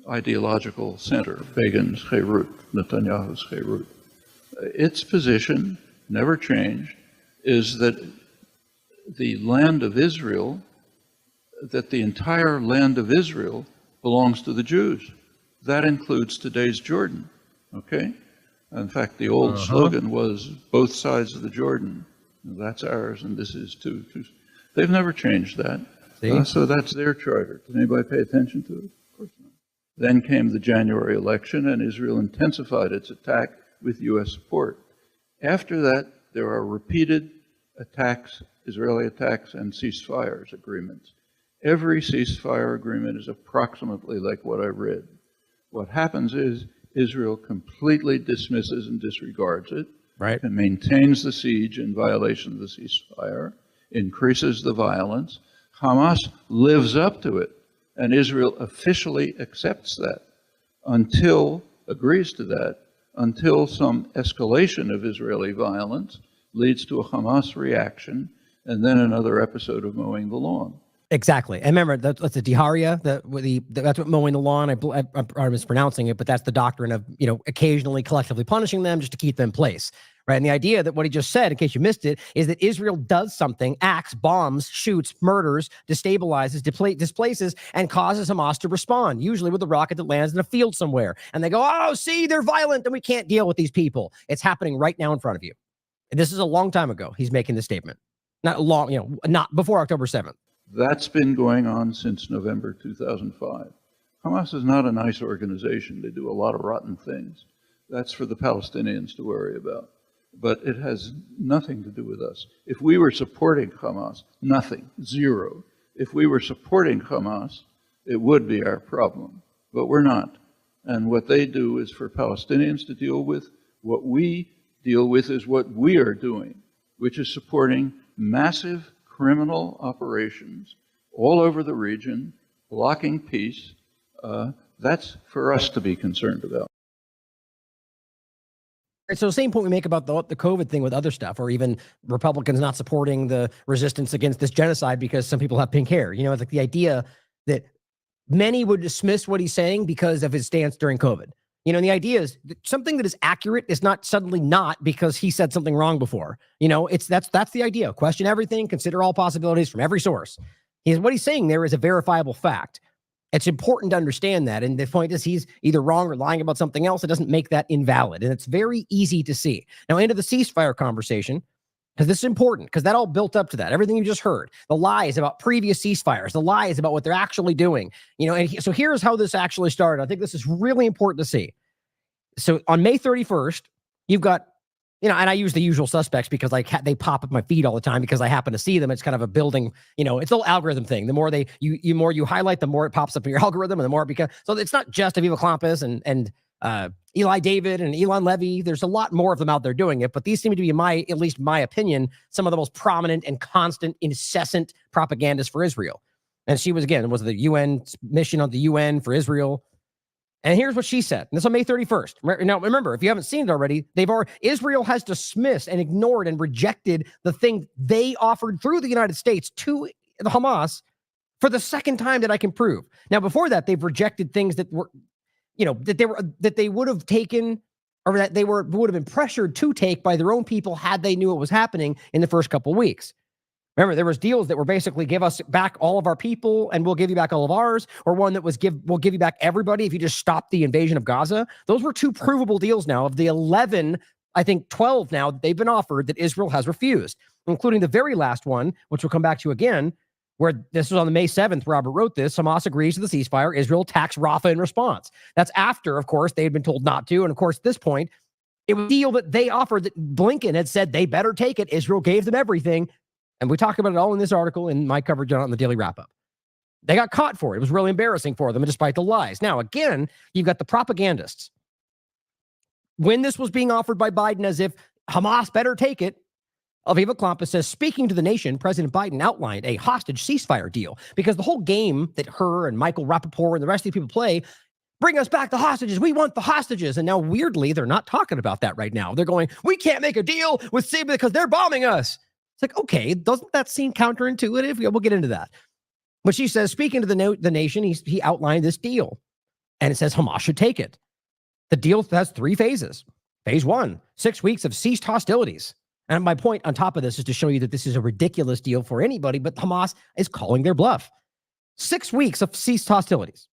ideological center, Begin's Cherut, Netanyahu's Cherut. Its position, never changed, is that the land of Israel, that the entire land of Israel belongs to the Jews. That includes today's Jordan, okay? In fact, the old slogan was, both sides of the Jordan. That's ours, and this is too. They've never changed that. So that's their charter. Did anybody pay attention to it? Of course not. Then came the January election, and Israel intensified its attack with U.S. support. After that, there are repeated attacks, Israeli attacks, and ceasefires agreements. Every ceasefire agreement is approximately like what I read. What happens is Israel completely dismisses and disregards it, right, and maintains the siege in violation of the ceasefire, increases the violence. Hamas lives up to it, and Israel officially accepts that agrees to that, until some escalation of Israeli violence leads to a Hamas reaction, and then another episode of mowing the lawn. Exactly. And remember, that's the Diharia, that's what mowing the lawn, I'm mispronouncing it, but that's the doctrine of, occasionally collectively punishing them just to keep them in place. Right. And the idea that what he just said, in case you missed it, is that Israel does something, acts, bombs, shoots, murders, destabilizes, displaces, and causes Hamas to respond, usually with a rocket that lands in a field somewhere. And they go, oh, see, they're violent and we can't deal with these people. It's happening right now in front of you. And this is a long time ago. He's making this statement. Not long, not before October 7th. That's been going on since November 2005. Hamas is not a nice organization. They do a lot of rotten things. That's for the Palestinians to worry about. But it has nothing to do with us. If we were supporting Hamas, nothing, zero. If we were supporting Hamas, it would be our problem. But we're not. And what they do is for Palestinians to deal with. What we deal with is what we are doing, which is supporting massive criminal operations all over the region, blocking peace. That's for us to be concerned about. So the same point we make about the COVID thing with other stuff, or even Republicans not supporting the resistance against this genocide because some people have pink hair. It's like the idea that many would dismiss what he's saying because of his stance during COVID. The idea is that something that is accurate is not suddenly not because he said something wrong before. That's the idea. Question everything, consider all possibilities from every source. What he's saying there is a verifiable fact. It's important to understand that. And the point is he's either wrong or lying about something else. It doesn't make that invalid. And it's very easy to see. Now, into the ceasefire conversation, because this is important, because that all built up to that. Everything you just heard, the lies about previous ceasefires, the lies about what they're actually doing. And so here's how this actually started. I think this is really important to see. So on May 31st, you've got, and I use the usual suspects because they pop up my feed all the time because I happen to see them. It's kind of a building, it's a little algorithm thing. The more you highlight, the more it pops up in your algorithm, and the more it becomes. So it's not just Aviva Klampus and Eli David and Elon Levy. There's a lot more of them out there doing it, but these seem to be, at least my opinion, some of the most prominent and constant, incessant propagandists for Israel. And she was the UN mission of the UN for Israel. And here's what she said. And this on May 31st. Now, remember, if you haven't seen it already, Israel has dismissed and ignored and rejected the thing they offered through the United States to the Hamas for the second time that I can prove. Now, before that, they've rejected things that were, that they would have taken, or that they would have been pressured to take by their own people had they knew it was happening in the first couple of weeks. Remember, there was deals that were basically give us back all of our people and we'll give you back all of ours, or one that was we'll give you back everybody if you just stop the invasion of Gaza. Those were two provable deals now. Of the 11, I think 12 now they've been offered that Israel has refused, including the very last one, which we'll come back to again, where this was on the May 7th, Robert wrote this. Hamas agrees to the ceasefire. Israel attacks Rafah in response. That's after, of course, they had been told not to. And of course, at this point, it was a deal that they offered that Blinken had said they better take it. Israel gave them everything. And we talk about it all in this article in my coverage on the Daily Wrap-Up. They got caught for it. It was really embarrassing for them, despite the lies. Now, again, you've got the propagandists. When this was being offered by Biden as if Hamas better take it, Aviva Klompas says, speaking to the nation, President Biden outlined a hostage ceasefire deal, because the whole game that her and Michael Rappaport and the rest of the people play, bring us back the hostages. We want the hostages. And now, weirdly, they're not talking about that right now. They're going, we can't make a deal with Syria because they're bombing us. It's like, okay, doesn't that seem counterintuitive? We'll get into that. But she says, speaking to the nation, he outlined this deal. And it says Hamas should take it. The deal has 3 phases. Phase 1, 6 weeks of ceased hostilities. And my point on top of this is to show you that this is a ridiculous deal for anybody, but Hamas is calling their bluff. 6 weeks of ceased hostilities.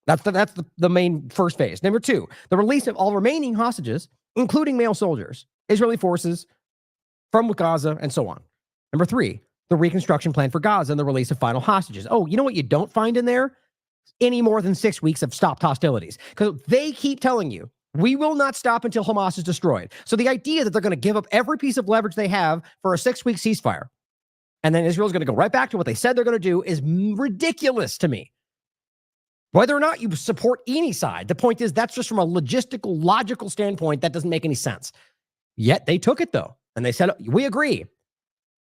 That's the main first phase. Number 2, the release of all remaining hostages, including male soldiers, Israeli forces from Gaza, and so on. Number 3, the reconstruction plan for Gaza and the release of final hostages. Oh, you know what you don't find in there? Any more than 6 weeks of stopped hostilities. Because they keep telling you, we will not stop until Hamas is destroyed. So the idea that they're going to give up every piece of leverage they have for a 6-week ceasefire, and then Israel's going to go right back to what they said they're going to do, is ridiculous to me. Whether or not you support any side, the point is that's just from a logistical, logical standpoint, that doesn't make any sense. Yet they took it, though. And they said, we agree.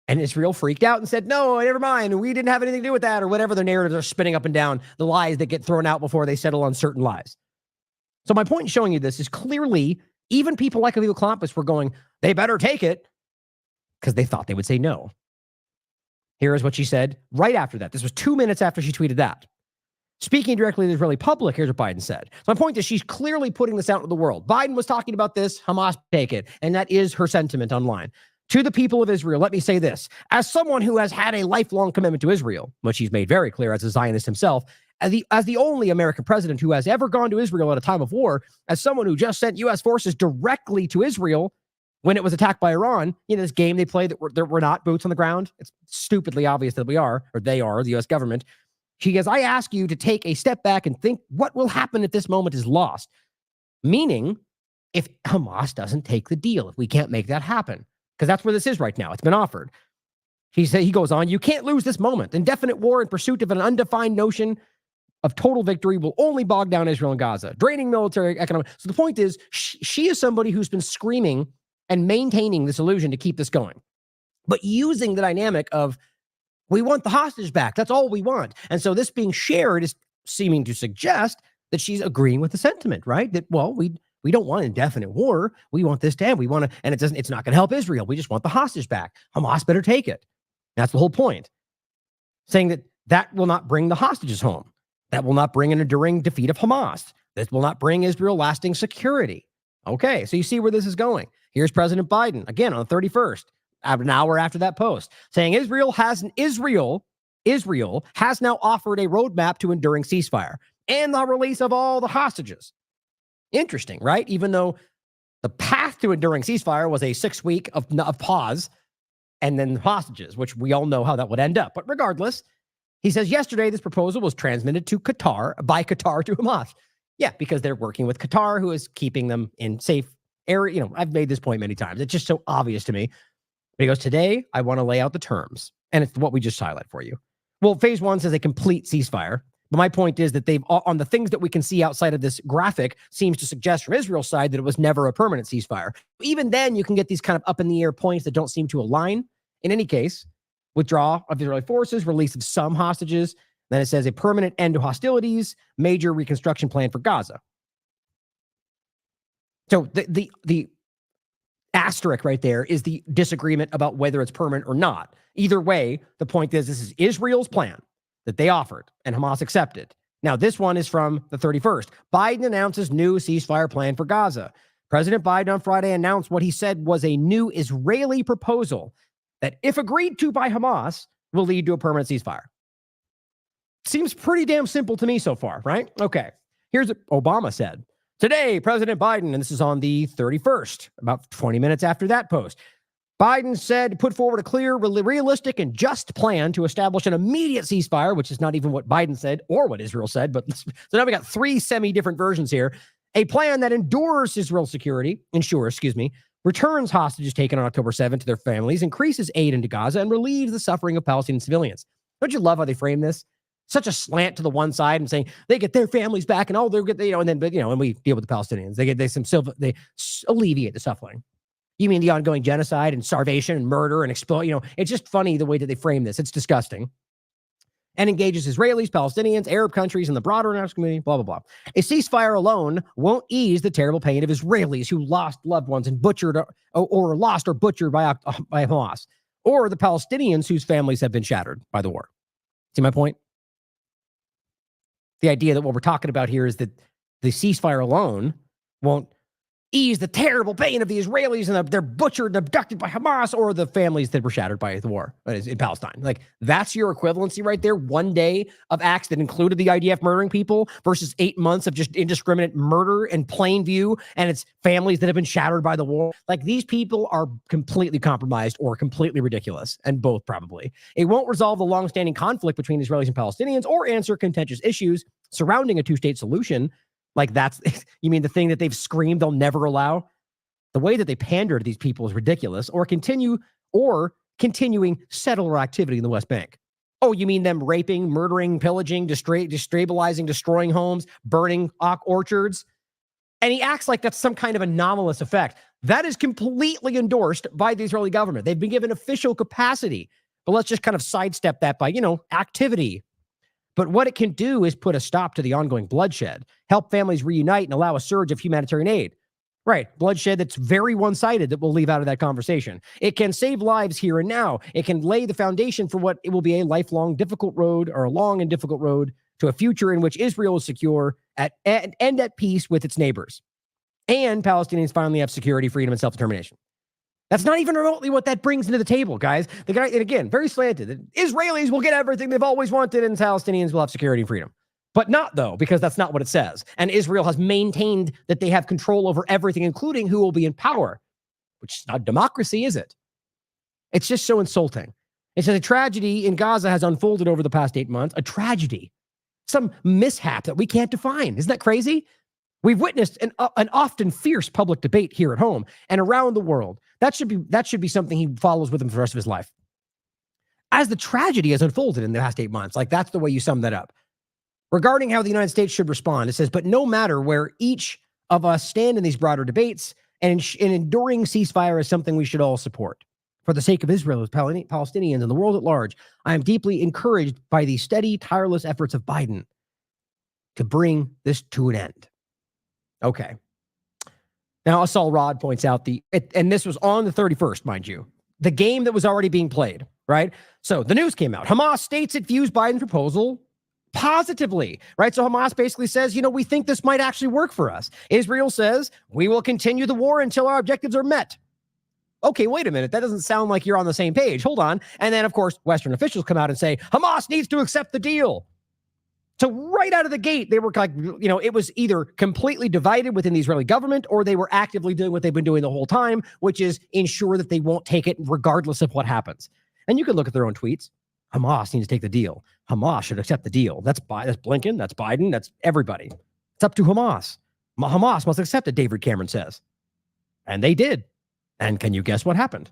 And Israel freaked out and said, no, never mind. We didn't have anything to do with that, or whatever their narratives are spinning up and down, the lies that get thrown out before they settle on certain lies. So my point in showing you this is clearly, even people like Aviva Klompas were going, they better take it, because they thought they would say no. Here is what she said right after that. This was 2 minutes after she tweeted that. Speaking directly to the Israeli public, here's what Biden said. So my point is, she's clearly putting this out to the world. Biden was talking about this, Hamas take it. And that is her sentiment online. To the people of Israel, let me say this. As someone who has had a lifelong commitment to Israel, which he's made very clear as a Zionist himself, as the only American president who has ever gone to Israel at a time of war, as someone who just sent U.S. forces directly to Israel when it was attacked by Iran, this game they play that we're not boots on the ground. It's stupidly obvious that we are, or they are, the U.S. government. She goes, I ask you to take a step back and think what will happen if this moment is lost. Meaning, if Hamas doesn't take the deal, if we can't make that happen. Because that's where this is right now. It's been offered. He goes on, you can't lose this moment. Indefinite war in pursuit of an undefined notion of total victory will only bog down Israel and Gaza, draining military, economic. So the point is, she is somebody who's been screaming and maintaining this illusion to keep this going, but using the dynamic of, we want the hostage back. That's all we want. And so this being shared is seeming to suggest that she's agreeing with the sentiment, right? That, well, we don't want indefinite war. We want this to end. We want to, and it's not going to help Israel. We just want the hostage back. Hamas better take it. That's the whole point. Saying that will not bring the hostages home. That will not bring an enduring defeat of Hamas. This will not bring Israel lasting security. Okay, so you see where this is going. Here's President Biden, again, on the 31st. An hour after that post, saying Israel has now offered a roadmap to enduring ceasefire and the release of all the hostages. Interesting, right? Even though the path to enduring ceasefire was a 6 week of pause and then hostages, which we all know how that would end up. But regardless, he says yesterday this proposal was transmitted to by Qatar to Hamas. Yeah, because they're working with Qatar, who is keeping them in safe area. I've made this point many times. It's just so obvious to me. But he goes, today, I want to lay out the terms. And it's what we just highlight for you. Well, phase 1 says a complete ceasefire. But my point is that they've, on the things that we can see outside of this graphic, seems to suggest from Israel's side that it was never a permanent ceasefire. Even then, you can get these kind of up in the air points that don't seem to align. In any case, withdrawal of Israeli forces, release of some hostages. Then it says a permanent end to hostilities, major reconstruction plan for Gaza. So the asterisk right there is the disagreement about whether it's permanent or not. Either way, the point is this is Israel's plan that they offered and Hamas accepted. Now, this one is from the 31st. Biden announces new ceasefire plan for Gaza. President Biden on Friday announced what he said was a new Israeli proposal that, if agreed to by Hamas, will lead to a permanent ceasefire. Seems pretty damn simple to me so far, right? Okay. Here's what Obama said. Today, President Biden, and this is on the 31st, about 20 minutes after that post, Biden said, put forward a clear, realistic, and just plan to establish an immediate ceasefire, which is not even what Biden said or what Israel said. But so now we got three semi-different versions here. A plan that ensures, returns hostages taken on October 7th to their families, increases aid into Gaza, and relieves the suffering of Palestinian civilians. Don't you love how they frame this? Such a slant to the one side and saying they get their families back and they'll get, and then, and we deal with the Palestinians. They alleviate the suffering. You mean the ongoing genocide and starvation and murder and it's just funny the way that they frame this. It's disgusting. And engages Israelis, Palestinians, Arab countries, and the broader international community, blah, blah, blah. A ceasefire alone won't ease the terrible pain of Israelis who lost loved ones and butchered or lost or butchered by Hamas, or the Palestinians whose families have been shattered by the war. See my point? The idea that what we're talking about here is that the ceasefire alone won't ease the terrible pain of the Israelis and they're butchered and abducted by Hamas, or the families that were shattered by the war in Palestine. Like, that's your equivalency right there. 1 day of acts that included the IDF murdering people versus 8 months of just indiscriminate murder in plain view, and it's families that have been shattered by the war. Like, these people are completely compromised or completely ridiculous, and both probably. It won't resolve the longstanding conflict between Israelis and Palestinians or answer contentious issues surrounding a two-state solution. Like, that's, you mean the thing that they've screamed they'll never allow? The way that they pander to these people is ridiculous. Or continuing settler activity in the West Bank. Oh, you mean them raping, murdering, pillaging, destabilizing, destroying homes, burning orchards? And he acts like that's some kind of anomalous effect. That is completely endorsed by the Israeli government. They've been given official capacity. But let's just kind of sidestep that by, activity. But what it can do is put a stop to the ongoing bloodshed, help families reunite, and allow a surge of humanitarian aid. Right. Bloodshed that's very one-sided that we'll leave out of that conversation. It can save lives here and now. It can lay the foundation for what it will be a lifelong difficult road, or a long and difficult road to a future in which Israel is secure and at peace with its neighbors. And Palestinians finally have security, freedom, and self-determination. That's not even remotely what that brings into the table, guys. The guy, and again, very slanted. The Israelis will get everything they've always wanted, and Palestinians will have security and freedom. But not, though, because that's not what it says. And Israel has maintained that they have control over everything, including who will be in power, which is not democracy, is it? It's just so insulting. It says a tragedy in Gaza has unfolded over the past 8 months. A tragedy. Some mishap that we can't define. Isn't that crazy? We've witnessed an often fierce public debate here at home and around the world. That should be something he follows with him for the rest of his life. As the tragedy has unfolded in the past 8 months, like, that's the way you sum that up. Regarding how the United States should respond, it says, but no matter where each of us stand in these broader debates, an enduring ceasefire is something we should all support. For the sake of Israel, Palestinians, and the world at large, I am deeply encouraged by the steady, tireless efforts of Biden to bring this to an end. Okay. Now, Asal Rod points out and this was on the 31st, mind you, the game that was already being played, right? So the news came out. Hamas states it views Biden's proposal positively, right? So Hamas basically says, we think this might actually work for us. Israel says, we will continue the war until our objectives are met. Okay, wait a minute. That doesn't sound like you're on the same page. Hold on. And then, of course, Western officials come out and say, Hamas needs to accept the deal. So right out of the gate, they were like, it was either completely divided within the Israeli government, or they were actively doing what they've been doing the whole time, which is ensure that they won't take it regardless of what happens. And you can look at their own tweets. Hamas needs to take the deal. Hamas should accept the deal. That's Blinken. That's Biden. That's everybody. It's up to Hamas. Hamas must accept it, David Cameron says. And they did. And can you guess what happened?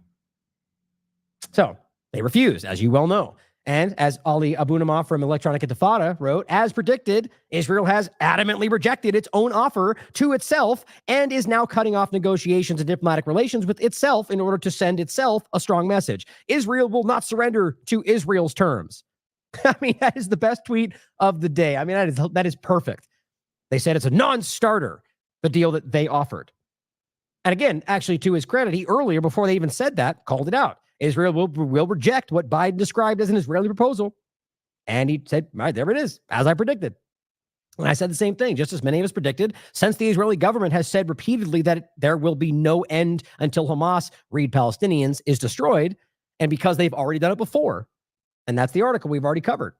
So they refused, as you well know. And as Ali Abunimah from Electronic Intifada wrote, as predicted, Israel has adamantly rejected its own offer to itself and is now cutting off negotiations and diplomatic relations with itself in order to send itself a strong message. Israel will not surrender to Israel's terms. I mean, that is the best tweet of the day. I mean, that is perfect. They said it's a non-starter, the deal that they offered. And again, actually, to his credit, he earlier, before they even said that, called it out. Israel will reject what Biden described as an Israeli proposal. And he said, right, there it is, as I predicted. And I said the same thing, just as many of us predicted, since the Israeli government has said repeatedly that there will be no end until Hamas, read Palestinians, is destroyed, and because they've already done it before. And that's the article we've already covered.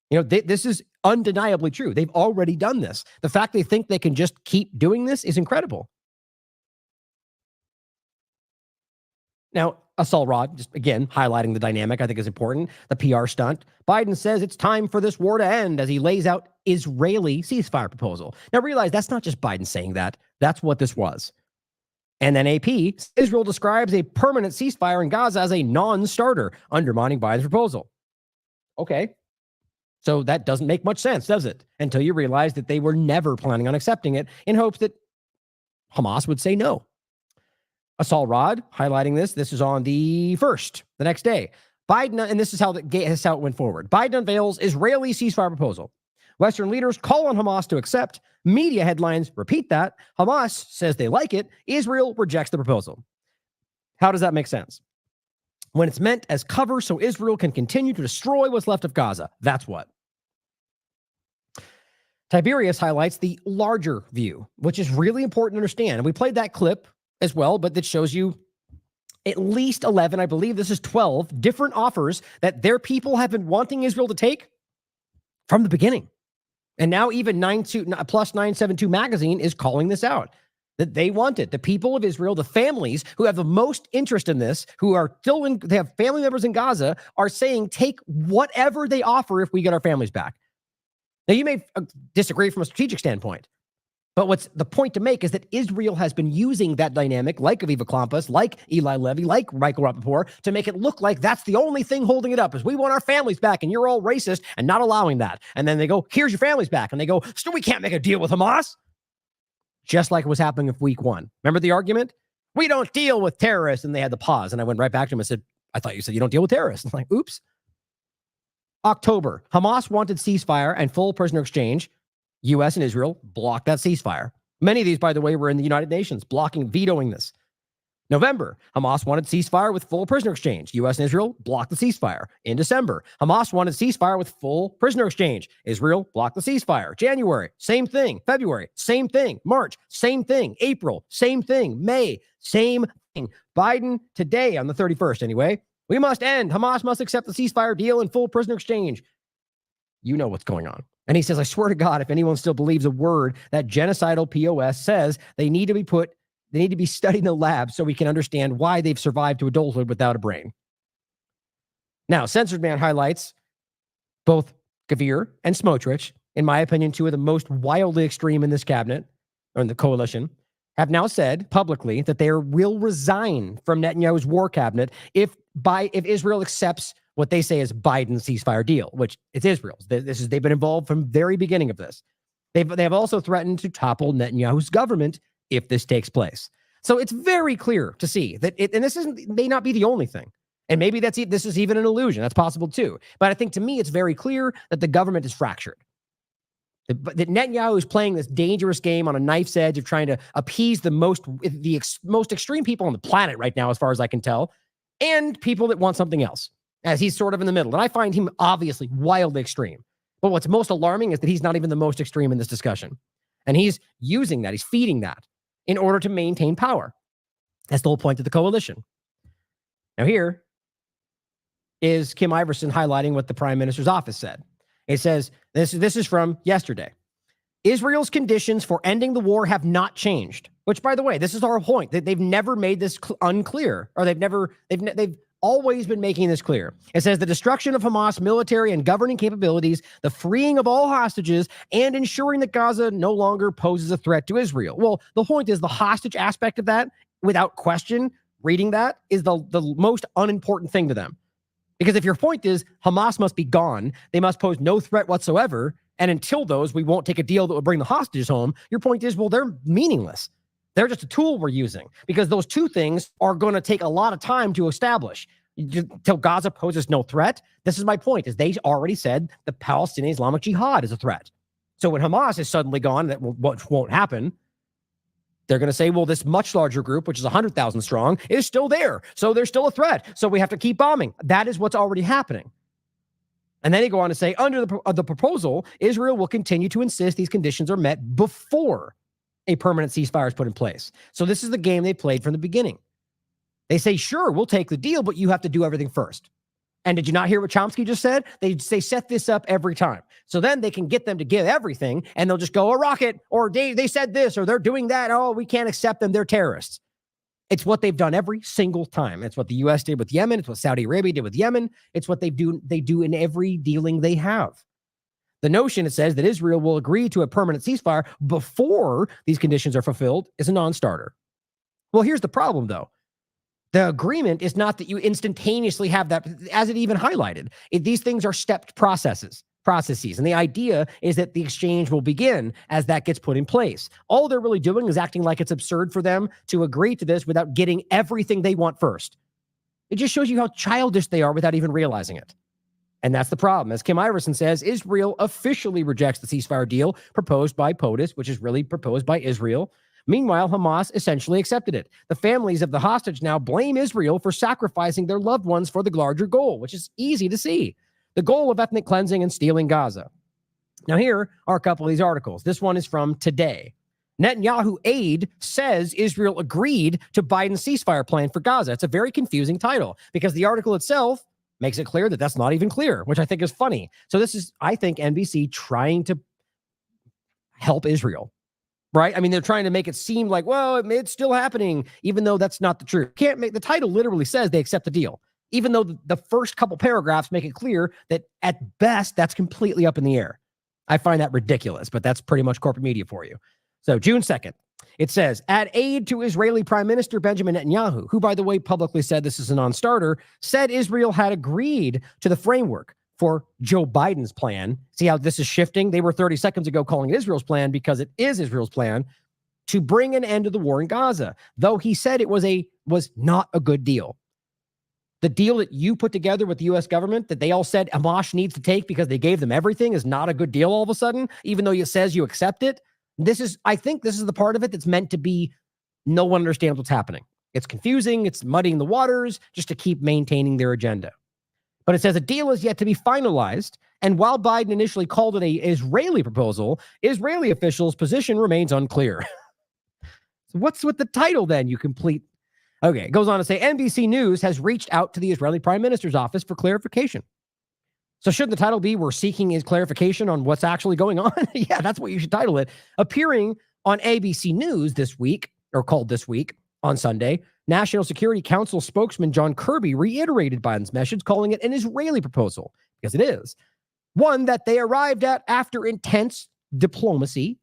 You know, this is undeniably true. They've already done this. The fact they think they can just keep doing this is incredible. Now, Asal Rod, just again, highlighting the dynamic I think is important, the PR stunt. Biden says it's time for this war to end as he lays out Israeli ceasefire proposal. Now, realize that's not just Biden saying that. That's what this was. And then AP, Israel describes a permanent ceasefire in Gaza as a non-starter, undermining Biden's proposal. Okay. So that doesn't make much sense, does it? Until you realize that they were never planning on accepting it in hopes that Hamas would say no. Asal Rod highlighting this. This is on the 1st, the next day. Biden, and this is how it went forward. Biden unveils Israeli ceasefire proposal. Western leaders call on Hamas to accept. Media headlines repeat that. Hamas says they like it. Israel rejects the proposal. How does that make sense? When it's meant as cover so Israel can continue to destroy what's left of Gaza. That's what. Tiberius highlights the larger view, which is really important to understand. And we played that clip as well, but that shows you at least 11, I believe this is 12, different offers that their people have been wanting Israel to take from the beginning. And now even plus 972 magazine is calling this out, that they want it. The people of Israel, the families who have the most interest in this, who are still they have family members in Gaza, are saying take whatever they offer if we get our families back. Now, you may disagree from a strategic standpoint, but what's the point to make is that Israel has been using that dynamic, like Aviva Klampas, like Eli Levy, like Michael Rappaport, to make it look like that's the only thing holding it up, is we want our families back, and you're all racist and not allowing that. And then they go, here's your families back. And they go, still, we can't make a deal with Hamas. Just like it was happening in week 1. Remember the argument? We don't deal with terrorists. And they had the pause. And I went right back to him and said, I thought you said you don't deal with terrorists. I'm like, oops. October, Hamas wanted ceasefire and full prisoner exchange. U.S. and Israel blocked that ceasefire. Many of these, by the way, were in the United Nations, vetoing this. November, Hamas wanted ceasefire with full prisoner exchange. U.S. and Israel blocked the ceasefire. In December, Hamas wanted ceasefire with full prisoner exchange. Israel blocked the ceasefire. January, same thing. February, same thing. March, same thing. April, same thing. May, same thing. Biden, today on the 31st anyway, we must end. Hamas must accept the ceasefire deal and full prisoner exchange. You know what's going on. And he says, I swear to God, if anyone still believes a word that genocidal POS says, they need to be studied in the lab so we can understand why they've survived to adulthood without a brain. Now, Censored Man highlights both Gavir and Smotrich, in my opinion, two of the most wildly extreme in this cabinet, or in the coalition, have now said publicly that they will resign from Netanyahu's war cabinet if Israel accepts what they say is Biden's ceasefire deal, which it's Israel's. They've been involved from the very beginning of this. They have also threatened to topple Netanyahu's government if this takes place. So it's very clear to see that and this may not be the only thing. And maybe this is even an illusion. That's possible too. But I think to me, it's very clear that the government is fractured. That Netanyahu is playing this dangerous game on a knife's edge of trying to appease the most extreme people on the planet right now, as far as I can tell, and people that want something else, as he's sort of in the middle. And I find him obviously wildly extreme. But what's most alarming is that he's not even the most extreme in this discussion. And he's using that, he's feeding that in order to maintain power. That's the whole point of the coalition. Now here is Kim Iverson highlighting what the Prime Minister's office said. It says, this is from yesterday. Israel's conditions for ending the war have not changed. Which, by the way, this is our point. They've never made this unclear, or they've always been making this clear. It says the destruction of Hamas military and governing capabilities, the freeing of all hostages, and ensuring that Gaza no longer poses a threat to Israel. Well, the point is the hostage aspect of that, without question, reading that is the most unimportant thing to them. Because if your point is Hamas must be gone, they must pose no threat whatsoever, and until those, we won't take a deal that would bring the hostages home, your point is, well, they're meaningless. They're just a tool we're using, because those two things are going to take a lot of time to establish. Until Gaza poses no threat, this is my point, is they already said the Palestinian Islamic Jihad is a threat. So when Hamas is suddenly gone, that won't happen, they're going to say, well, this much larger group, which is 100,000 strong, is still there. So they're still a threat. So we have to keep bombing. That is what's already happening. And then they go on to say, under the proposal, Israel will continue to insist these conditions are met before a permanent ceasefire is put in place. So this is the game they played from the beginning. They say, sure, we'll take the deal, but you have to do everything first. And did you not hear what Chomsky just said? They set this up every time. So then they can get them to give everything, and they'll just go, a rocket, or they said this, or they're doing that. Oh, we can't accept them. They're terrorists. It's what they've done every single time. It's what the U.S. did with Yemen. It's what Saudi Arabia did with Yemen. It's what they do in every dealing they have. The notion, it says, that Israel will agree to a permanent ceasefire before these conditions are fulfilled is a non-starter. Well, here's the problem, though. The agreement is not that you instantaneously have that, as it even highlighted. These things are stepped processes. And the idea is that the exchange will begin as that gets put in place. All they're really doing is acting like it's absurd for them to agree to this without getting everything they want first. It just shows you how childish they are without even realizing it. And that's the problem. As Kim Iverson says, Israel officially rejects the ceasefire deal proposed by POTUS, which is really proposed by Israel. Meanwhile, Hamas essentially accepted it. The families of the hostage now blame Israel for sacrificing their loved ones for the larger goal, which is easy to see. The goal of ethnic cleansing and stealing Gaza. Now, here are a couple of these articles. This one is from today. Netanyahu aide says Israel agreed to Biden's ceasefire plan for Gaza. It's a very confusing title because the article itself makes it clear that that's not even clear, which I think is funny. So this is, I think, NBC trying to help Israel. Right? I mean, they're trying to make it seem like, well, it's still happening, even though that's not the truth. Can't make the title literally says they accept the deal, even though the first couple paragraphs make it clear that at best that's completely up in the air. I find that ridiculous, but that's pretty much corporate media for you. So June 2nd, it says, add aid to Israeli Prime Minister Benjamin Netanyahu, who, by the way, publicly said this is a non-starter, said Israel had agreed to the framework for Joe Biden's plan. See how this is shifting? They were 30 seconds ago calling it Israel's plan because it is Israel's plan to bring an end to the war in Gaza, though he said it was not a good deal. The deal that you put together with the U.S. government that they all said Hamas needs to take because they gave them everything is not a good deal all of a sudden, even though it says you accept it. I think this is the part of it that's meant to be no one understands what's happening. It's confusing. It's muddying the waters just to keep maintaining their agenda. But it says a deal is yet to be finalized, and while Biden initially called it an Israeli proposal, Israeli officials' position remains unclear. So what's with the title then, you complete? Okay, it goes on to say NBC News has reached out to the Israeli Prime Minister's office for clarification. So should the title be, we're seeking his clarification on what's actually going on? Yeah, that's what you should title it. Appearing on ABC News this week, or called this week on Sunday, National Security Council spokesman John Kirby reiterated Biden's message, calling it an Israeli proposal, because it is. One that they arrived at after intense diplomacy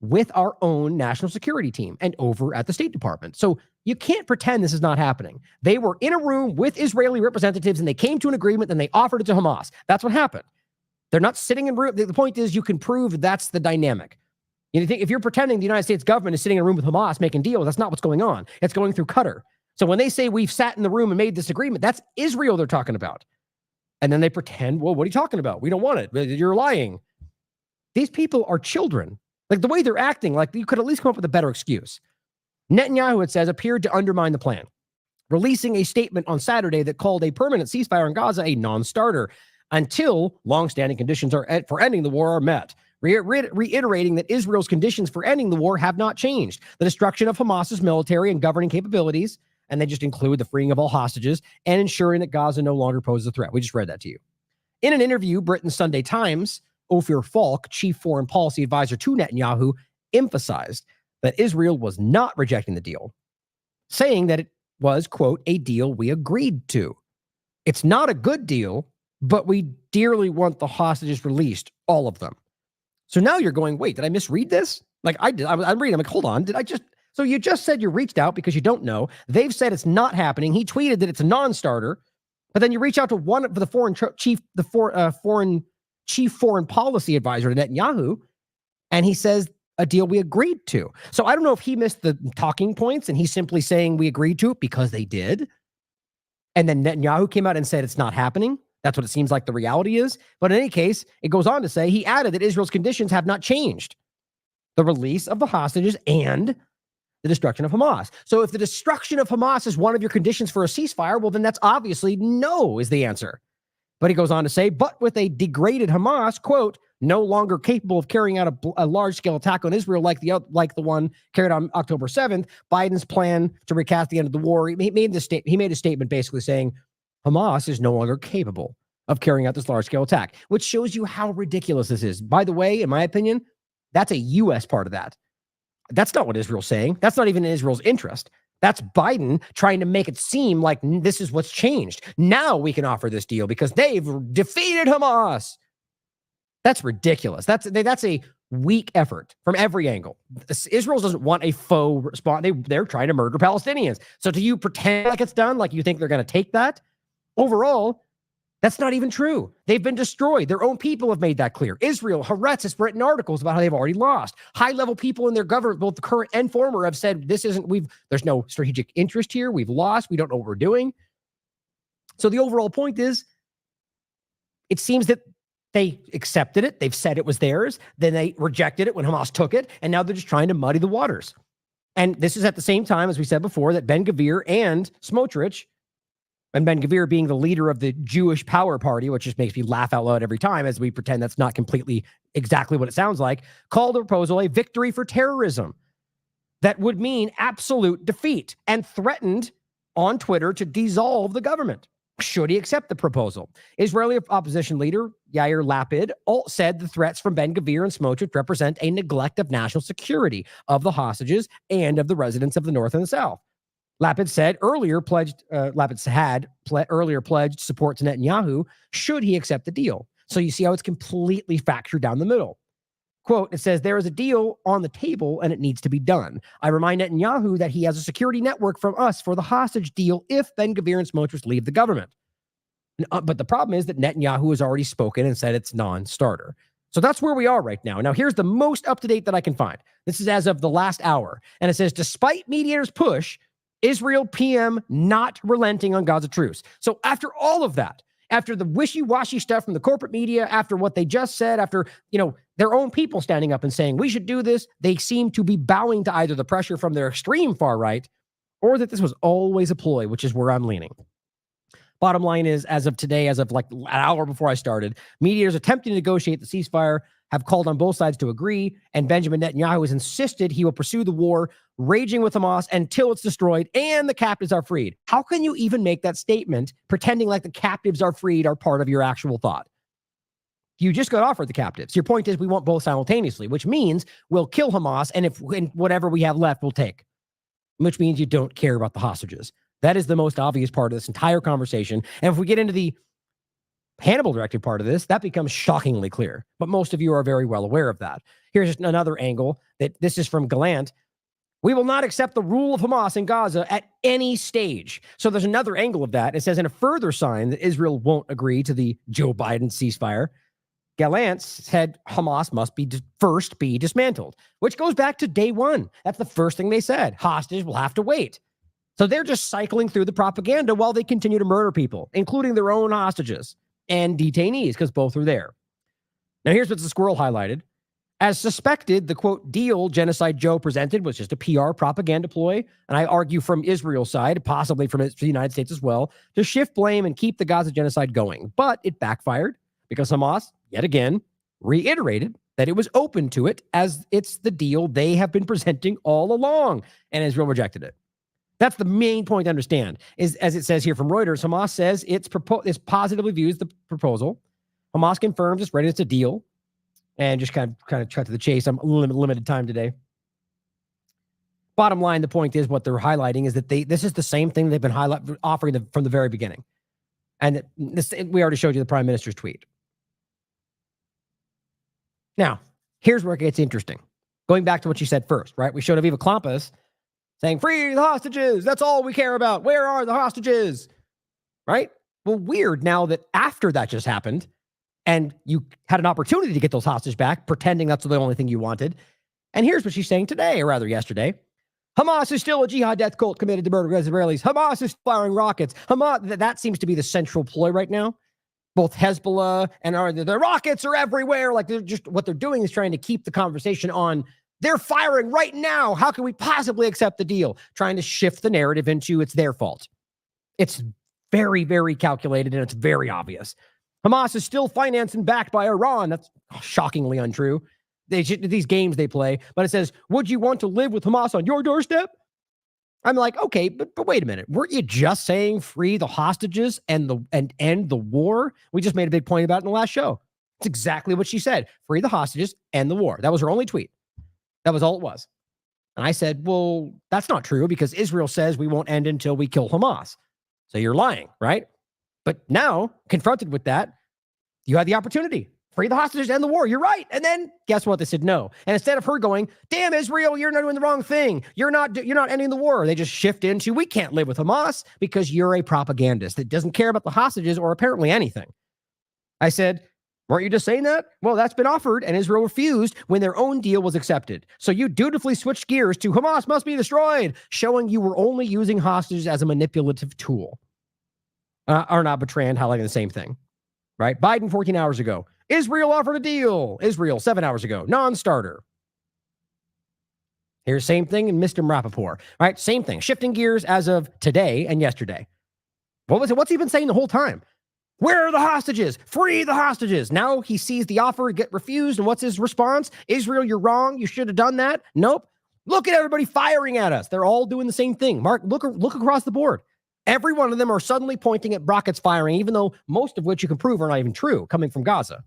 with our own national security team and over at the State Department. So you can't pretend this is not happening. They were in a room with Israeli representatives and they came to an agreement and they offered it to Hamas. That's what happened. They're not sitting in room. The point is you can prove that's the dynamic. You think if you're pretending the United States government is sitting in a room with Hamas making deals, that's not what's going on. It's going through Qatar. So when they say we've sat in the room and made this agreement, that's Israel they're talking about. And then they pretend, well, what are you talking about? We don't want it. You're lying. These people are children. Like the way they're acting, like you could at least come up with a better excuse. Netanyahu, it says, appeared to undermine the plan, releasing a statement on Saturday that called a permanent ceasefire in Gaza a non-starter until longstanding conditions for ending the war are met. Reiterating that Israel's conditions for ending the war have not changed. The destruction of Hamas's military and governing capabilities, and they just include the freeing of all hostages and ensuring that Gaza no longer poses a threat. We just read that to you. In an interview, Britain's Sunday Times, Ophir Falk, chief foreign policy advisor to Netanyahu, emphasized that Israel was not rejecting the deal, saying that it was, quote, a deal we agreed to. It's not a good deal, but we dearly want the hostages released, all of them. So now you're going, wait, did I misread this? Like I did. I'm reading. I'm like, hold on. So you just said you reached out because you don't know. They've said it's not happening. He tweeted that it's a non-starter. But then you reach out to one of the foreign chief foreign policy advisor to Netanyahu, and he says a deal we agreed to. So I don't know if he missed the talking points and he's simply saying we agreed to it because they did. And then Netanyahu came out and said it's not happening. That's what it seems like the reality is. But in any case, it goes on to say he added that Israel's conditions have not changed. The release of the hostages and the destruction of Hamas. So if the destruction of Hamas is one of your conditions for a ceasefire, well, then that's obviously no is the answer. But he goes on to say, but with a degraded Hamas, quote, no longer capable of carrying out a large-scale attack on Israel like the one carried on October 7th, Biden's plan to recast the end of the war, he made a statement basically saying Hamas is no longer capable of carrying out this large-scale attack, which shows you how ridiculous this is. By the way, in my opinion, that's a U.S. part of that. That's not what Israel's saying. That's not even in Israel's interest. That's Biden trying to make it seem like this is what's changed. Now we can offer this deal because they've defeated Hamas. That's ridiculous. That's a weak effort from every angle. Israel doesn't want a faux response. They're trying to murder Palestinians. So do you pretend like it's done, like you think they're going to take that? Overall, that's not even true. They've been destroyed. Their own people have made that clear. Israel, Haaretz has written articles about how they've already lost. High-level people in their government, both the current and former, have said there's no strategic interest here. We've lost. We don't know what we're doing. So the overall point is, it seems that they accepted it. They've said it was theirs. Then they rejected it when Hamas took it. And now they're just trying to muddy the waters. And this is at the same time, as we said before, that Ben-Gvir and Smotrich, and Ben-Gvir being the leader of the Jewish Power Party, which just makes me laugh out loud every time as we pretend that's not completely exactly what it sounds like, called the proposal a victory for terrorism that would mean absolute defeat and threatened on Twitter to dissolve the government. Should he accept the proposal? Israeli opposition leader Yair Lapid said the threats from Ben-Gvir and Smotrich represent a neglect of national security of the hostages and of the residents of the North and the South. Lapid said earlier pledged support to Netanyahu should he accept the deal. So you see how it's completely fractured down the middle. Quote, it says, there is a deal on the table and it needs to be done. I remind Netanyahu that he has a security network from us for the hostage deal if Ben-Gvir and Smotrich leave the government. But the problem is that Netanyahu has already spoken and said it's non-starter. So that's where we are right now. Now, here's the most up-to-date that I can find. This is as of the last hour. And it says, despite mediators' push, Israel PM not relenting on Gaza truce. So after all of that, after the wishy-washy stuff from the corporate media, after what they just said, after, their own people standing up and saying, we should do this, they seem to be bowing to either the pressure from their extreme far right or that this was always a ploy, which is where I'm leaning. Bottom line is, as of today, as of like an hour before I started, mediators attempting to negotiate the ceasefire have called on both sides to agree, and Benjamin Netanyahu has insisted he will pursue the war, raging with Hamas until it's destroyed and the captives are freed. How can you even make that statement pretending like the captives are freed are part of your actual thought? You just got offered the captives. Your point is we want both simultaneously, which means we'll kill Hamas, and whatever we have left, we'll take, which means you don't care about the hostages. That is the most obvious part of this entire conversation. And if we get into the Hannibal-directed part of this, that becomes shockingly clear. But most of you are very well aware of that. Here's just another angle that this is from Gallant. We will not accept the rule of Hamas in Gaza at any stage. So there's another angle of that. It says in a further sign that Israel won't agree to the Joe Biden ceasefire, Gallant said Hamas must first be dismantled, which goes back to day one. That's the first thing they said. Hostages will have to wait. So they're just cycling through the propaganda while they continue to murder people, including their own hostages and detainees, because both are there. Now, here's what the squirrel highlighted. As suspected, the, quote, deal Genocide Joe presented was just a PR propaganda ploy, and I argue from Israel's side, possibly from the United States as well, to shift blame and keep the Gaza genocide going. But it backfired because Hamas, yet again, reiterated that it was open to it as it's the deal they have been presenting all along, and Israel rejected it. That's the main point to understand, is as it says here from Reuters, Hamas says it positively views the proposal. Hamas confirms it's ready to deal. And just kind of cut to the chase. I'm limited time today. Bottom line, the point is what they're highlighting is that this is the same thing they've been offering from the very beginning. And we already showed you the Prime Minister's tweet. Now, here's where it gets interesting. Going back to what you said first, right? We showed Aviva Klampas saying, free the hostages. That's all we care about. Where are the hostages? Right? Well, weird now that after that just happened and you had an opportunity to get those hostages back, pretending that's the only thing you wanted. And here's what she's saying today, or rather yesterday. Hamas is still a jihad death cult committed to murder Israelis. Hamas is firing rockets. Hamas, that seems to be the central ploy right now. Both Hezbollah and the rockets are everywhere. Like, they're just, what they're doing is trying to keep the conversation on, they're firing right now. How can we possibly accept the deal? Trying to shift the narrative into it's their fault. It's very, very calculated, and it's very obvious. Hamas is still financed and backed by Iran. That's shockingly untrue. These games they play, but it says, would you want to live with Hamas on your doorstep? I'm like, okay, but wait a minute. Weren't you just saying free the hostages and end the war? We just made a big point about it in the last show. It's exactly what she said. Free the hostages, end the war. That was her only tweet. That was all it was. And I said, well, that's not true because Israel says we won't end until we kill Hamas. So you're lying, right? But now, confronted with that, you had the opportunity. Free the hostages, end the war. You're right. And then guess what? They said no. And instead of her going, damn, Israel, you're not doing the wrong thing. You're not ending the war. They just shift into, we can't live with Hamas because you're a propagandist that doesn't care about the hostages or apparently anything. I said, weren't you just saying that? Well, that's been offered and Israel refused when their own deal was accepted. So you dutifully switched gears to Hamas must be destroyed, showing you were only using hostages as a manipulative tool. Arnaud Bertrand highlighting the same thing, right? Biden 14 hours ago. Israel offered a deal. Israel 7 hours ago. Non-starter. Here's same thing in Mr. Rappaport, right? Same thing. Shifting gears as of today and yesterday. What was it? What's he been saying the whole time? Where are the hostages? Free the hostages. Now he sees the offer get refused. And what's his response? Israel, you're wrong. You should have done that. Nope. Look at everybody firing at us. They're all doing the same thing. Mark, look across the board. Every one of them are suddenly pointing at rockets firing, even though most of which you can prove are not even true, coming from Gaza.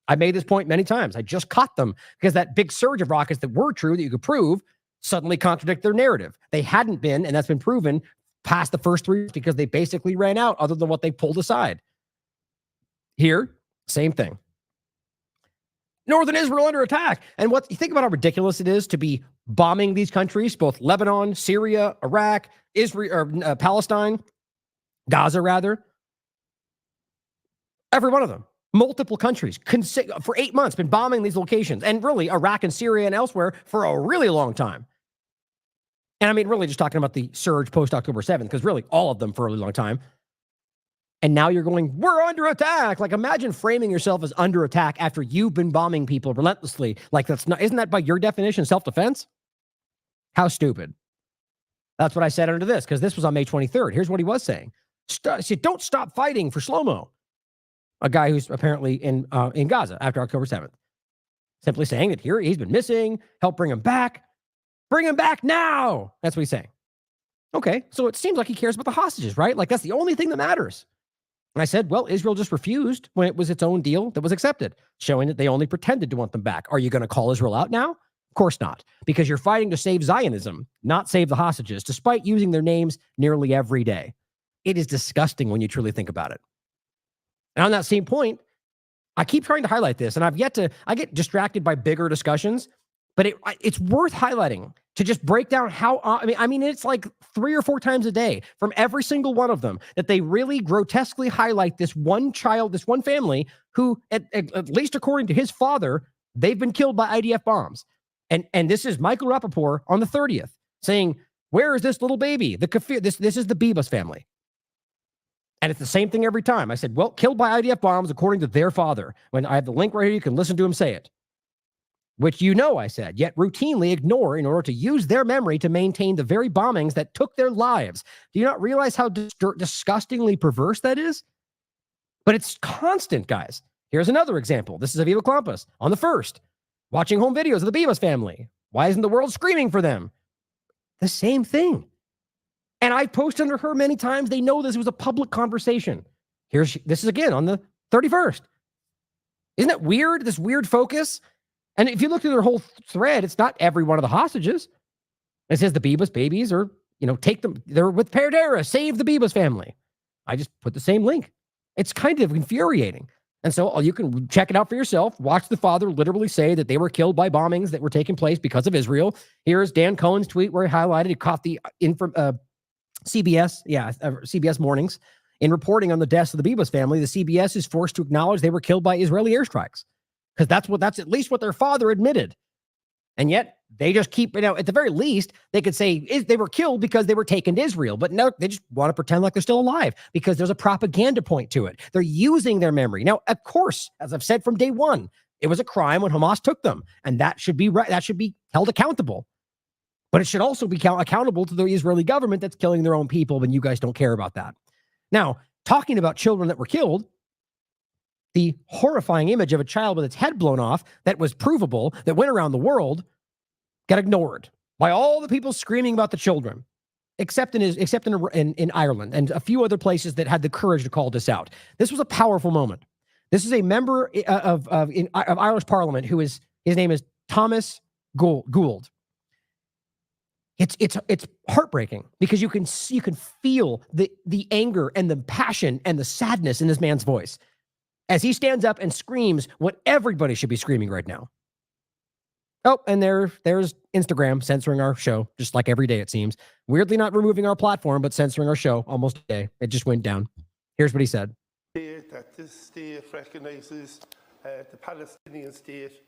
I made this point many times. I just caught them because that big surge of rockets that were true that you could prove suddenly contradict their narrative. They hadn't been, and that's been proven past the first 3 because they basically ran out other than what they pulled aside. Here, same thing. Northern Israel under attack. And what you think about how ridiculous it is to be bombing these countries, both Lebanon, Syria, Iraq, Israel, or Palestine, Gaza rather. Every one of them. Multiple countries for 8 months been bombing these locations, and really Iraq and Syria and elsewhere for a really long time. And I mean, really just talking about the surge post October 7th, because really all of them for a really long time. And now you're going, we're under attack. Like, imagine framing yourself as under attack after you've been bombing people relentlessly. Like, isn't that by your definition self-defense? How stupid. That's what I said under this, because this was on May 23rd. Here's what he was saying. Don't stop fighting for slow-mo. A guy who's apparently in Gaza after October 7th. Simply saying that here he's been missing, help bring him back. Bring him back now. That's what he's saying. Okay, so it seems like he cares about the hostages, right? Like, that's the only thing that matters. And I said, well, Israel just refused when it was its own deal that was accepted, showing that they only pretended to want them back. Are you going to call Israel out now? Of course not, because you're fighting to save Zionism, not save the hostages, despite using their names nearly every day. It is disgusting when you truly think about it. And on that same point, I keep trying to highlight this, and I get distracted by bigger discussions, but it's worth highlighting to just break down how, I mean, it's like 3 or 4 times a day from every single one of them that they really grotesquely highlight this one child, this one family who, at least according to his father, they've been killed by IDF bombs. And this is Michael Rappaport on the 30th saying, where is this little baby? This is the Bibas family. And it's the same thing every time. I said, well, killed by IDF bombs according to their father. When I have the link right here, you can listen to him say it. Which I said, yet routinely ignore in order to use their memory to maintain the very bombings that took their lives. Do you not realize how disgustingly perverse that is? But it's constant, guys. Here's another example. This is Aviva Klampas on the 1st, watching home videos of the Bibas family. Why isn't the world screaming for them? The same thing. And I posted under her many times. They know this was a public conversation. This is again on the 31st. Isn't that weird? This weird focus. And if you look through their whole thread, it's not every one of the hostages. It says the Bibas babies are, take them. They're with Perdera. Save the Bibas family. I just put the same link. It's kind of infuriating. And so you can check it out for yourself. Watch the father literally say that they were killed by bombings that were taking place because of Israel. Here's Dan Cohen's tweet where he highlighted, he caught the CBS Mornings. In reporting on the deaths of the Bibas family, the CBS is forced to acknowledge they were killed by Israeli airstrikes, because that's at least what their father admitted. And yet they just keep, at the very least, they could say they were killed because they were taken to Israel. But no, they just want to pretend like they're still alive because there's a propaganda point to it. They're using their memory. Now, of course, as I've said from day one, it was a crime when Hamas took them, and that should be right. That should be held accountable. But it should also be accountable to the Israeli government that's killing their own people, and you guys don't care about that. Now, talking about children that were killed, the horrifying image of a child with its head blown off that was provable, that went around the world, got ignored by all the people screaming about the children, except in Ireland and a few other places that had the courage to call this out. This was a powerful moment. This is a member of Irish Parliament his name is Thomas Gould. It's heartbreaking because you can feel the anger and the passion and the sadness in this man's voice as he stands up and screams what everybody should be screaming right now. Oh, and there's Instagram censoring our show, just like every day it seems. Weirdly not removing our platform, but censoring our show almost a day. It just went down. Here's what he said. That this state recognises the Palestinian state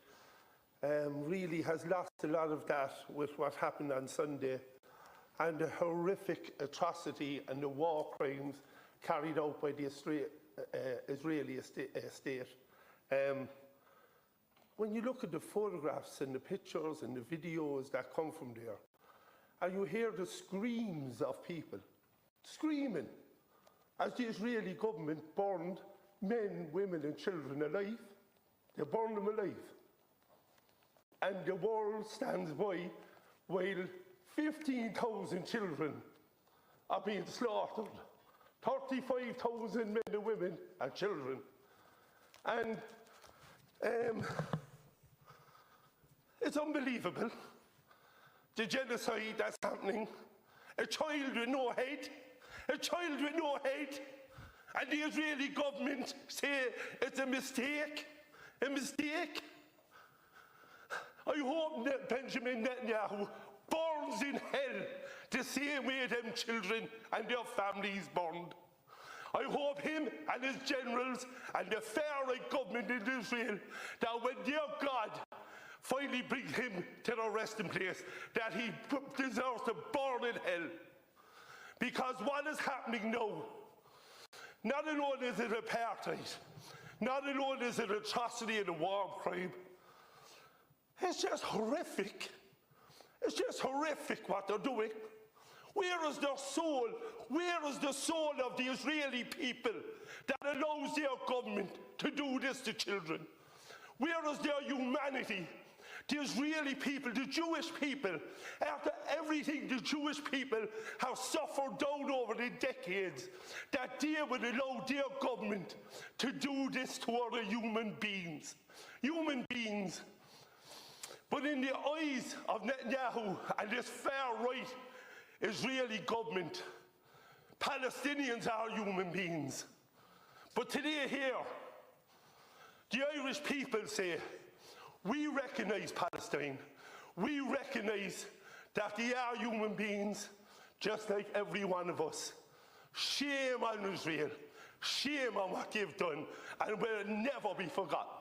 really has lost a lot of that with what happened on Sunday and the horrific atrocity and the war crimes carried out by the Israeli state. When you look at the photographs and the pictures and the videos that come from there, and you hear the screams of people screaming as the Israeli government burned men, women and children alive. They burned them alive. And the world stands by while 15,000 children are being slaughtered. 35,000 men and women and children. And it's unbelievable, the genocide that's happening. A child with no head, and the Israeli government say it's a mistake. I hope that Benjamin Netanyahu burns in hell the same way them children and their families burned. I hope him and his generals and the far-right government in Israel, that when their God finally brings him to the resting place, that he deserves to burn in hell. Because what is happening now, not alone is it apartheid, not alone is it atrocity and a war crime, it's just horrific. It's just horrific what they're doing. Where is their soul? Where is the soul of the Israeli people that allows their government to do this to children? Where is their humanity? The Israeli people, the Jewish people, after everything the Jewish people have suffered down over the decades, that they would allow their government to do this to other human beings. Human beings. But in the eyes of Netanyahu and this far-right Israeli government, Palestinians are human beings. But today here, the Irish people say, we recognize Palestine. We recognize that they are human beings, just like every one of us. Shame on Israel. Shame on what they've done, and will never be forgotten.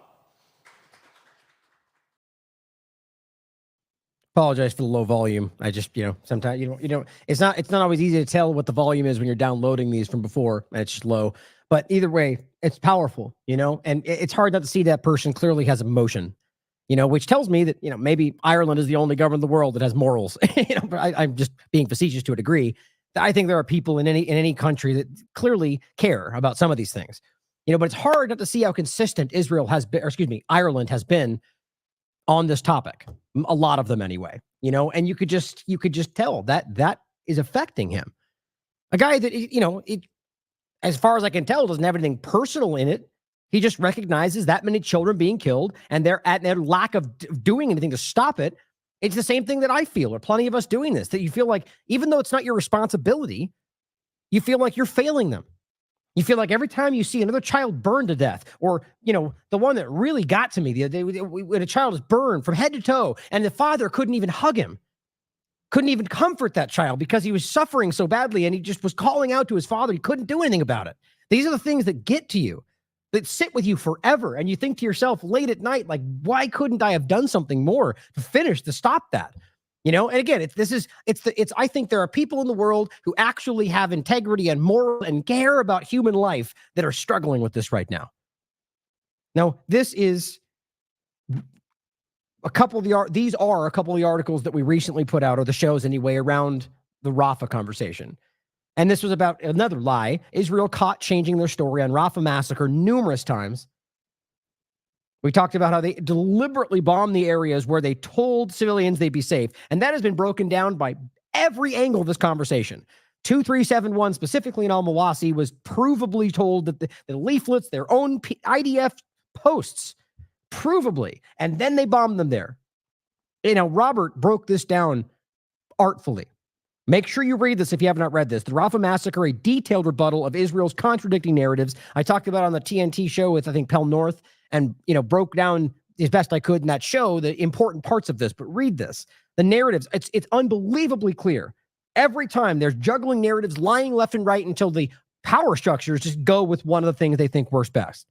Apologize for the low volume. I just, sometimes it's not always easy to tell what the volume is when you're downloading these from before. It's just low. But either way, it's powerful, and it's hard not to see that person clearly has emotion, which tells me that, maybe Ireland is the only government in the world that has morals. But I'm just being facetious to a degree. I think there are people in any country that clearly care about some of these things, but it's hard not to see how consistent Ireland has been on this topic. A lot of them anyway, and you could just tell that is affecting him. A guy that, as far as I can tell, doesn't have anything personal in it. He just recognizes that many children being killed and their lack of doing anything to stop it. It's the same thing that I feel, or plenty of us doing this, that you feel like, even though it's not your responsibility, you feel like you're failing them. You feel like every time you see another child burned to death, or, the one that really got to me the other day, when a child is burned from head to toe and the father couldn't even hug him. couldn't even comfort that child because he was suffering so badly, and he just was calling out to his father. He couldn't do anything about it. These are the things that get to you, that sit with you forever. And you think to yourself late at night, like, why couldn't I have done something more to stop that? You know, and again, I think there are people in the world who actually have integrity and moral and care about human life that are struggling with this right now. Now, this is these are a couple of the articles that we recently put out, or the shows anyway, around the Rafah conversation. And this was about another lie. Israel caught changing their story on Rafah massacre numerous times. We talked about how they deliberately bombed the areas where they told civilians they'd be safe. And that has been broken down by every angle of this conversation. 2371, specifically in Al-Mawasi, was provably told that the leaflets, their own IDF posts, provably, and then they bombed them there. You know, Robert broke this down artfully. Make sure you read this if you have not read this. The Rafah massacre, a detailed rebuttal of Israel's contradicting narratives. I talked about on the TNT show with, I think, Pell North, and, you know, broke down as best I could in that show the important parts of this. But read this. The narratives, it's unbelievably clear. Every time there's juggling narratives, lying left and right until the power structures just go with one of the things they think works best.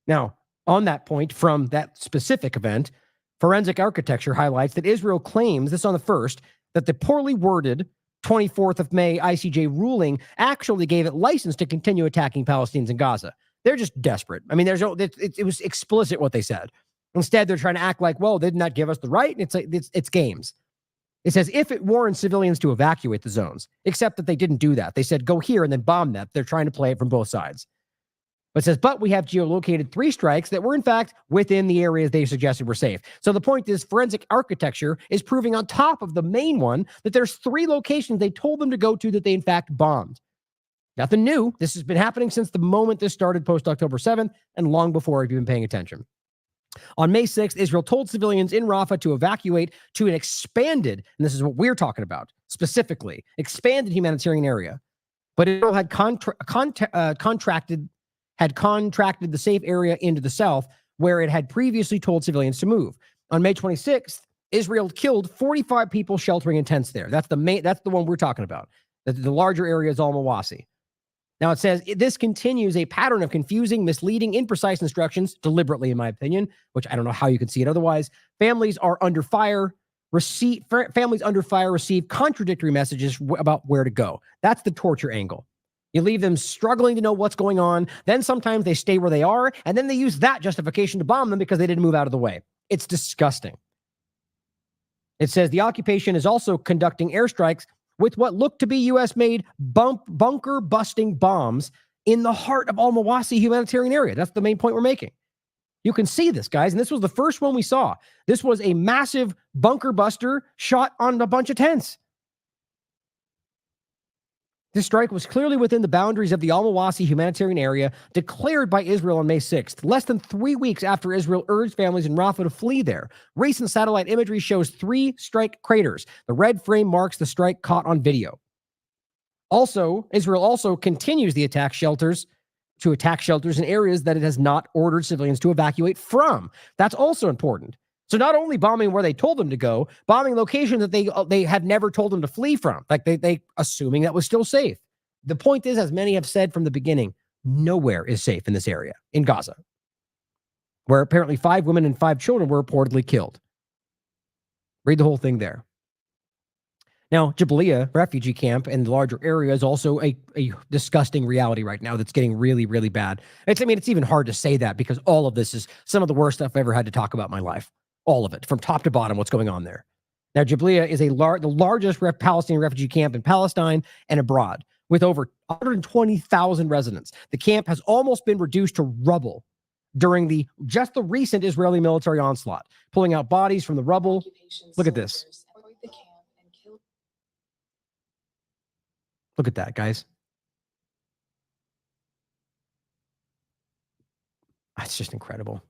Now, on that point, from that specific event, Forensic Architecture highlights that Israel claims, this on the first, that the poorly worded 24th of May ICJ ruling actually gave it license to continue attacking Palestinians in Gaza. They're just desperate. I mean, it was explicit what they said. Instead, they're trying to act like, well, they did not give us the right. It's games. It says if it warrants civilians to evacuate the zones, except that they didn't do that. They said go here and then bomb that. They're trying to play it from both sides. But it says, but we have geolocated 3 strikes that were, in fact, within the areas they suggested were safe. So the point is, Forensic Architecture is proving on top of the main one that there's 3 locations they told them to go to that they, in fact, bombed. Nothing new. This has been happening since the moment this started post-October 7th and long before you've been paying attention. On May 6th, Israel told civilians in Rafah to evacuate to an expanded, and this is what we're talking about, specifically, expanded humanitarian area. But Israel had contracted the safe area into the south, where it had previously told civilians to move. On May 26th, Israel killed 45 people sheltering in tents there. That's the one we're talking about. The larger area is Al-Mawasi. Now, it says this continues a pattern of confusing, misleading, imprecise instructions, deliberately, in my opinion, which I don't know how you can see it otherwise. Families under fire receive contradictory messages about where to go. That's the torture angle. You leave them struggling to know what's going on. Then sometimes they stay where they are, and then they use that justification to bomb them because they didn't move out of the way. It's disgusting. It says the occupation is also conducting airstrikes with what looked to be U.S.-made bunker-busting bombs in the heart of Al-Mawasi humanitarian area. That's the main point we're making. You can see this, guys, and this was the first one we saw. This was a massive bunker buster shot on a bunch of tents. This strike was clearly within the boundaries of the Al-Mawasi humanitarian area declared by Israel on May 6th, less than 3 weeks after Israel urged families in Rafah to flee there. Recent satellite imagery shows 3 strike craters. The red frame marks the strike caught on video. Also, Israel also continues to attack shelters in areas that it has not ordered civilians to evacuate from. That's also important. So not only bombing where they told them to go, bombing locations that they have never told them to flee from, like they assuming that was still safe. The point is, as many have said from the beginning, nowhere is safe in this area, in Gaza, where apparently 5 women and 5 children were reportedly killed. Read the whole thing there. Now, Jabalia refugee camp in the larger area is also a disgusting reality right now that's getting really, really bad. It's even hard to say that because all of this is some of the worst stuff I've ever had to talk about in my life. All of it, from top to bottom, what's going on there. Now, Jabalia is the largest Palestinian refugee camp in Palestine and abroad, with over 120,000 residents. The camp has almost been reduced to rubble during the recent Israeli military onslaught, pulling out bodies from the rubble. Look at this. Look at that, guys. That's just incredible.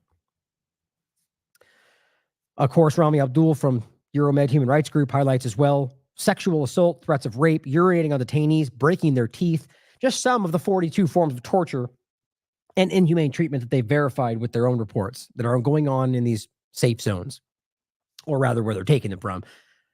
Of course, Rami Abdul from Euromed Human Rights Group highlights as well sexual assault, threats of rape, urinating on detainees, breaking their teeth, just some of the 42 forms of torture and inhumane treatment that they verified with their own reports that are going on in these safe zones, or rather where they're taking them from.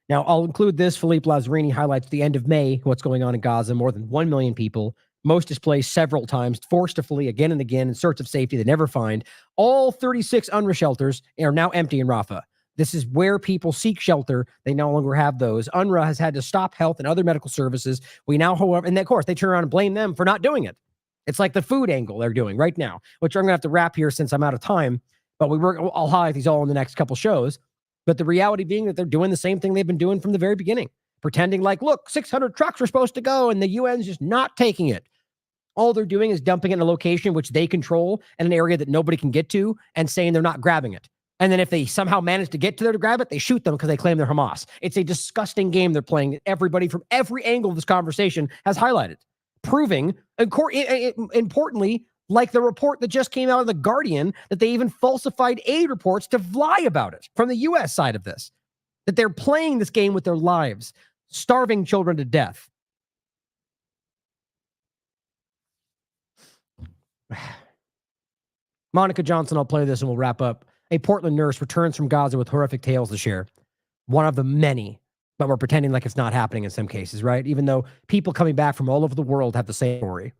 Now, I'll include this. Philippe Lazzarini highlights the end of May, what's going on in Gaza. More than 1 million people, most displaced several times, forced to flee again and again in search of safety they never find. All 36 UNRWA shelters are now empty in Rafah. This is where people seek shelter. They no longer have those. UNRWA has had to stop health and other medical services. We now, however, and of course, they turn around and blame them for not doing it. It's like the food angle they're doing right now, which I'm going to have to wrap here since I'm out of time. But I'll highlight these all in the next couple shows. But the reality being that they're doing the same thing they've been doing from the very beginning, pretending like, look, 600 trucks are supposed to go, and the UN's just not taking it. All they're doing is dumping it in a location which they control in an area that nobody can get to and saying they're not grabbing it. And then if they somehow manage to get to there to grab it, they shoot them because they claim they're Hamas. It's a disgusting game they're playing that everybody from every angle of this conversation has highlighted, proving, importantly, like the report that just came out of The Guardian, that they even falsified aid reports to lie about it from the U.S. side of this, that they're playing this game with their lives, starving children to death. Monica Johnson, I'll play this and we'll wrap up. A Portland nurse returns from Gaza with horrific tales to share. One of the many, but we're pretending like it's not happening in some cases, right? Even though people coming back from all over the world have the same story.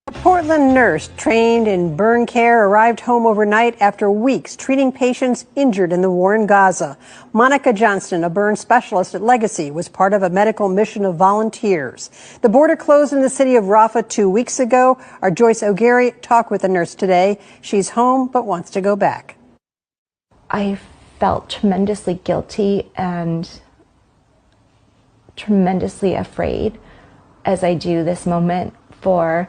A Portland nurse trained in burn care arrived home overnight after weeks treating patients injured in the war in Gaza. Monica Johnston, a burn specialist at Legacy, was part of a medical mission of volunteers. The border closed in the city of Rafah 2 weeks ago. Our Joyce O'Gary talked with the nurse today. She's home but wants to go back. I felt tremendously guilty and tremendously afraid as I do this moment for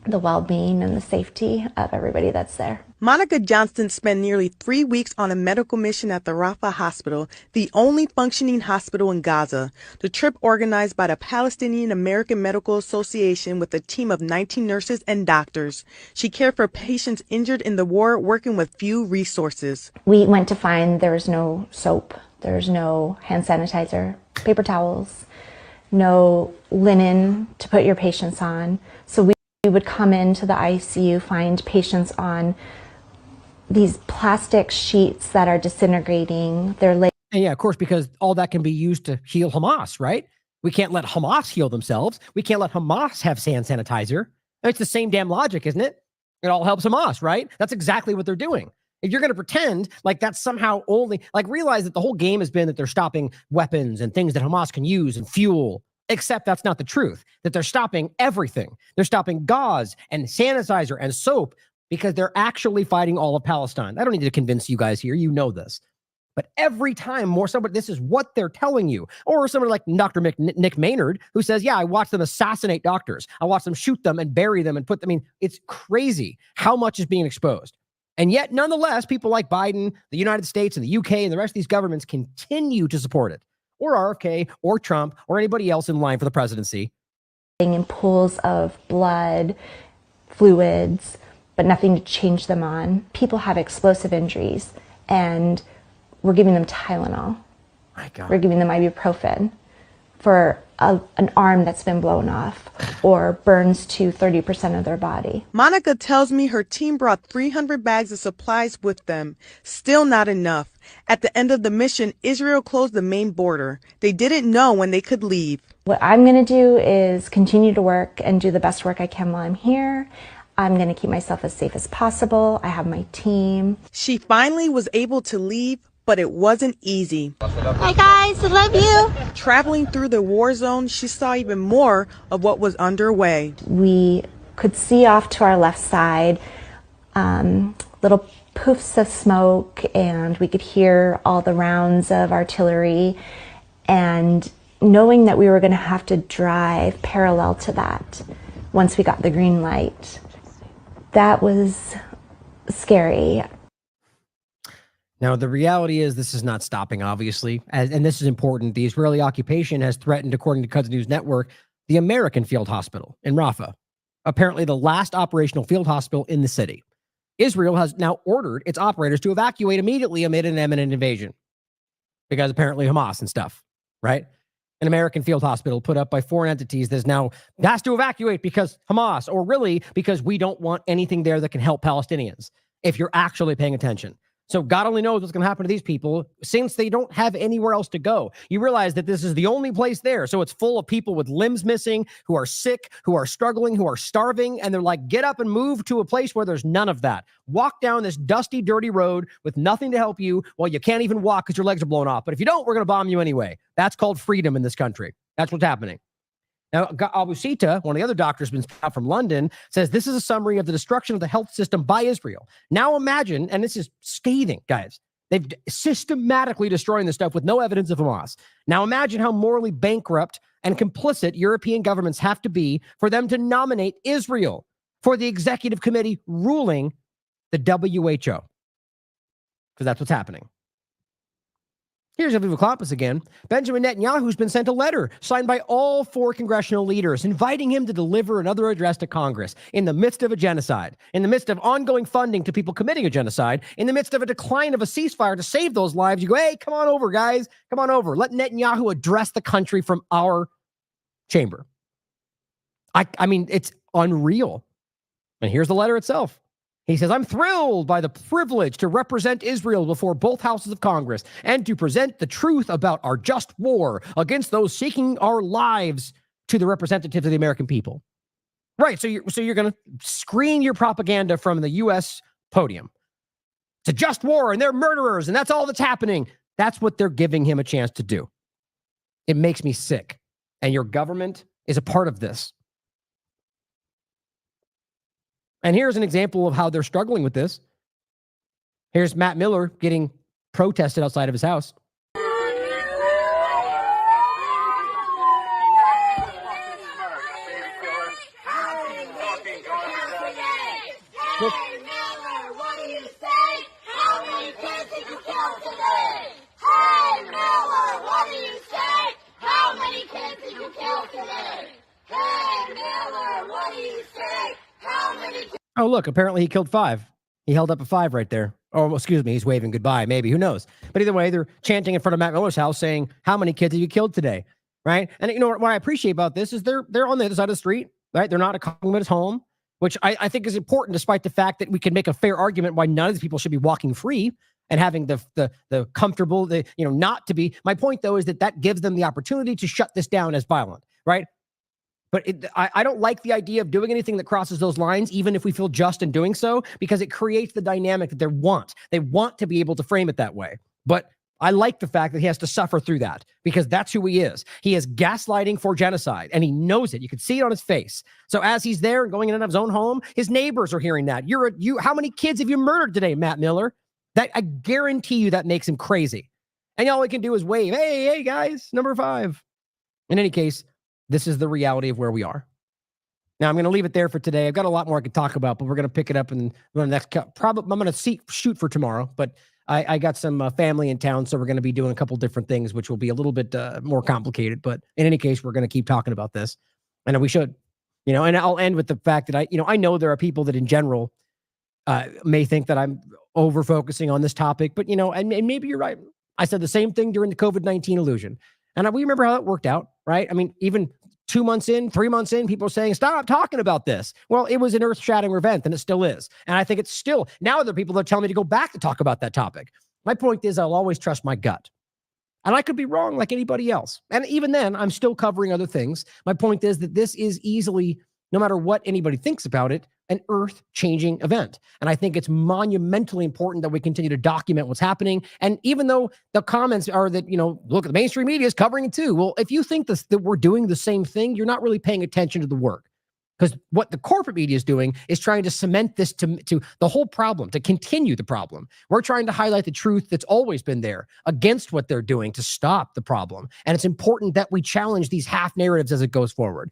the well-being and the safety of everybody that's there. Monica Johnston spent nearly 3 weeks on a medical mission at the Rafah Hospital, the only functioning hospital in Gaza. The trip, organized by the Palestinian American Medical Association with a team of 19 nurses and doctors. She cared for patients injured in the war, working with few resources. We went to find there was no soap, there was no hand sanitizer, paper towels, no linen to put your patients on. So we would come into the ICU, find patients on these plastic sheets that are disintegrating. And yeah, of course, because all that can be used to heal Hamas, right? We can't let Hamas heal themselves. We can't let Hamas have hand sanitizer. It's the same damn logic, isn't it? It all helps Hamas, right? That's exactly what they're doing. If you're going to pretend like that's somehow only, like, realize that the whole game has been that they're stopping weapons and things that Hamas can use and fuel. Except that's not the truth, that they're stopping everything. They're stopping gauze and sanitizer and soap because they're actually fighting all of Palestine. I don't need to convince you guys here. You know this. But every time this is what they're telling you. Or somebody like Dr. Nick Maynard, who says, yeah, I watched them assassinate doctors. I watched them shoot them and bury them and put them. I mean, it's crazy how much is being exposed. And yet, nonetheless, people like Biden, the United States and the UK and the rest of these governments continue to support it. Or RFK, or Trump, or anybody else in line for the presidency. In pools of blood, fluids, but nothing to change them on. People have explosive injuries, and we're giving them Tylenol. My God. We're giving them ibuprofen for an arm that's been blown off or burns to 30% of their body. Monica tells me her team brought 300 bags of supplies with them. Still not enough. At the end of the mission, Israel closed the main border. They didn't know when they could leave. What I'm going to do is continue to work and do the best work I can while I'm here. I'm going to keep myself as safe as possible. I have my team. She finally was able to leave, but it wasn't easy. Hi guys, I love you. Traveling through the war zone, she saw even more of what was underway. We could see off to our left side little poofs of smoke, and we could hear all the rounds of artillery. And knowing that we were going to have to drive parallel to that once we got the green light, that was scary. Now, the reality is this is not stopping, obviously, and this is important. The Israeli occupation has threatened, according to Quds News Network, the American field hospital in Rafah, apparently the last operational field hospital in the city. Israel has now ordered its operators to evacuate immediately amid an imminent invasion because apparently Hamas and stuff, right? An American field hospital put up by foreign entities that now has to evacuate because Hamas, or really because we don't want anything there that can help Palestinians, if you're actually paying attention. So God only knows what's going to happen to these people since they don't have anywhere else to go. You realize that this is the only place there. So it's full of people with limbs missing, who are sick, who are struggling, who are starving. And they're like, get up and move to a place where there's none of that. Walk down this dusty, dirty road with nothing to help you. Well, you can't even walk because your legs are blown off. But if you don't, we're going to bomb you anyway. That's called freedom in this country. That's what's happening. Now, Abu Sita, one of the other doctors out from London, says this is a summary of the destruction of the health system by Israel. Now imagine, and this is scathing, guys, they've systematically destroying this stuff with no evidence of Hamas. Now imagine how morally bankrupt and complicit European governments have to be for them to nominate Israel for the executive committee ruling the WHO. Because that's what's happening. Here's Aviva Klampus again. Benjamin Netanyahu's been sent a letter signed by all 4 congressional leaders inviting him to deliver another address to Congress in the midst of a genocide, in the midst of ongoing funding to people committing a genocide, in the midst of a decline of a ceasefire to save those lives. You go, hey, come on over, guys. Come on over. Let Netanyahu address the country from our chamber. I mean, it's unreal. And here's the letter itself. He says, I'm thrilled by the privilege to represent Israel before both houses of Congress and to present the truth about our just war against those seeking our lives to the representatives of the American people. Right. So you're going to scream your propaganda from the U.S. podium. It's a just war and they're murderers and that's all that's happening. That's what they're giving him a chance to do. It makes me sick. And your government is a part of this. And here's an example of how they're struggling with this. Here's Matt Miller getting protested outside of his house. Look. Oh, look, apparently he killed 5. He held up a 5 right there. Oh, excuse me, he's waving goodbye, maybe, who knows? But either way, they're chanting in front of Matt Miller's house saying, how many kids have you killed today? Right? And you know what I appreciate about this is they're on the other side of the street, right? They're not calling him at his home, which I think is important despite the fact that we can make a fair argument why none of these people should be walking free and having the comfortable, not to be. My point, though, is that gives them the opportunity to shut this down as violent, right? But I don't like the idea of doing anything that crosses those lines, even if we feel just in doing so, because it creates the dynamic that they want. They want to be able to frame it that way. But I like the fact that he has to suffer through that because that's who he is. He is gaslighting for genocide, and he knows it. You can see it on his face. So as he's there and going in and out of his own home, his neighbors are hearing that. How many kids have you murdered today, Matt Miller? That I guarantee you that makes him crazy. And all he can do is wave, hey, guys, number 5. In any case, this is the reality of where we are. Now, I'm going to leave it there for today. I've got a lot more I could talk about, but we're going to pick it up in the next I'm going to shoot for tomorrow, but I got some family in town, so we're going to be doing a couple different things, which will be a little bit more complicated. But in any case, we're going to keep talking about this, and we should, and I'll end with the fact that I know there are people that in general may think that I'm over focusing on this topic, but and maybe you're right. I said the same thing during the COVID-19 illusion. And we remember how that worked out, right? I mean, even 2 months in, 3 months in, people are saying, stop talking about this. Well, it was an earth-shattering event, and it still is. And I think it's still, now there are people that are telling me to go back to talk about that topic. My point is I'll always trust my gut. And I could be wrong like anybody else. And even then, I'm still covering other things. My point is that this is easily, no matter what anybody thinks about it, an earth-changing event. And I think it's monumentally important that we continue to document what's happening. And even though the comments are that, look, the mainstream media is covering it too. Well, if you think that we're doing the same thing, you're not really paying attention to the work. Because what the corporate media is doing is trying to cement this to the whole problem, to continue the problem. We're trying to highlight the truth that's always been there against what they're doing to stop the problem. And it's important that we challenge these half narratives as it goes forward.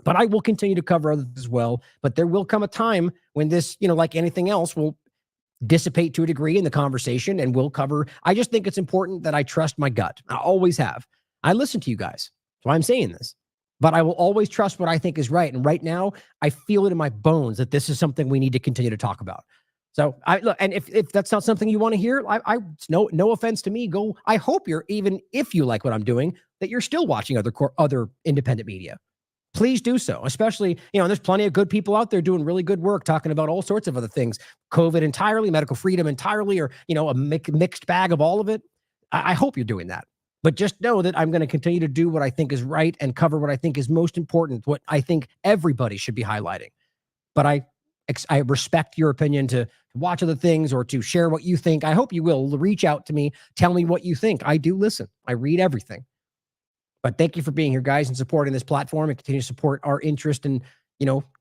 But I will continue to cover others as well. But there will come a time when this, like anything else, will dissipate to a degree in the conversation and we'll cover. I just think it's important that I trust my gut. I always have. I listen to you guys. That's why I'm saying this. But I will always trust what I think is right. And right now, I feel it in my bones that this is something we need to continue to talk about. So look, and if that's not something you want to hear, no offense to me. I hope even if you like what I'm doing, that you're still watching other independent media. please do so. Especially, there's plenty of good people out there doing really good work, talking about all sorts of other things, COVID entirely, medical freedom entirely, or, a mixed bag of all of it. I hope you're doing that. But just know that I'm going to continue to do what I think is right and cover what I think is most important, what I think everybody should be highlighting. But I respect your opinion to watch other things or to share what you think. I hope you will reach out to me. Tell me what you think. I do listen. I read everything. But thank you for being here, guys, and supporting this platform and continue to support our interest in,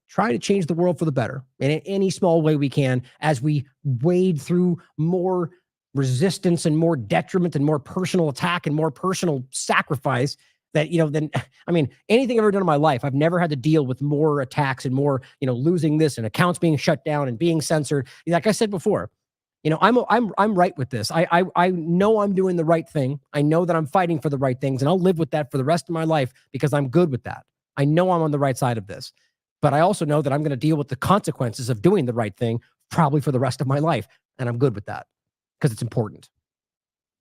trying to change the world for the better in any small way we can as we wade through more resistance and more detriment and more personal attack and more personal sacrifice that, anything I've ever done in my life, I've never had to deal with more attacks and more, losing this and accounts being shut down and being censored. Like I said before, I'm right with this. I know I'm doing the right thing. I know that I'm fighting for the right things, and I'll live with that for the rest of my life because I'm good with that. I know I'm on the right side of this, but I also know that I'm going to deal with the consequences of doing the right thing probably for the rest of my life, and I'm good with that because it's important.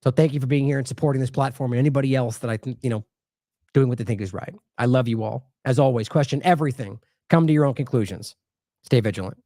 So thank you for being here and supporting this platform and anybody else that I think, doing what they think is right. I love you all. As always, question everything. Come to your own conclusions. Stay vigilant.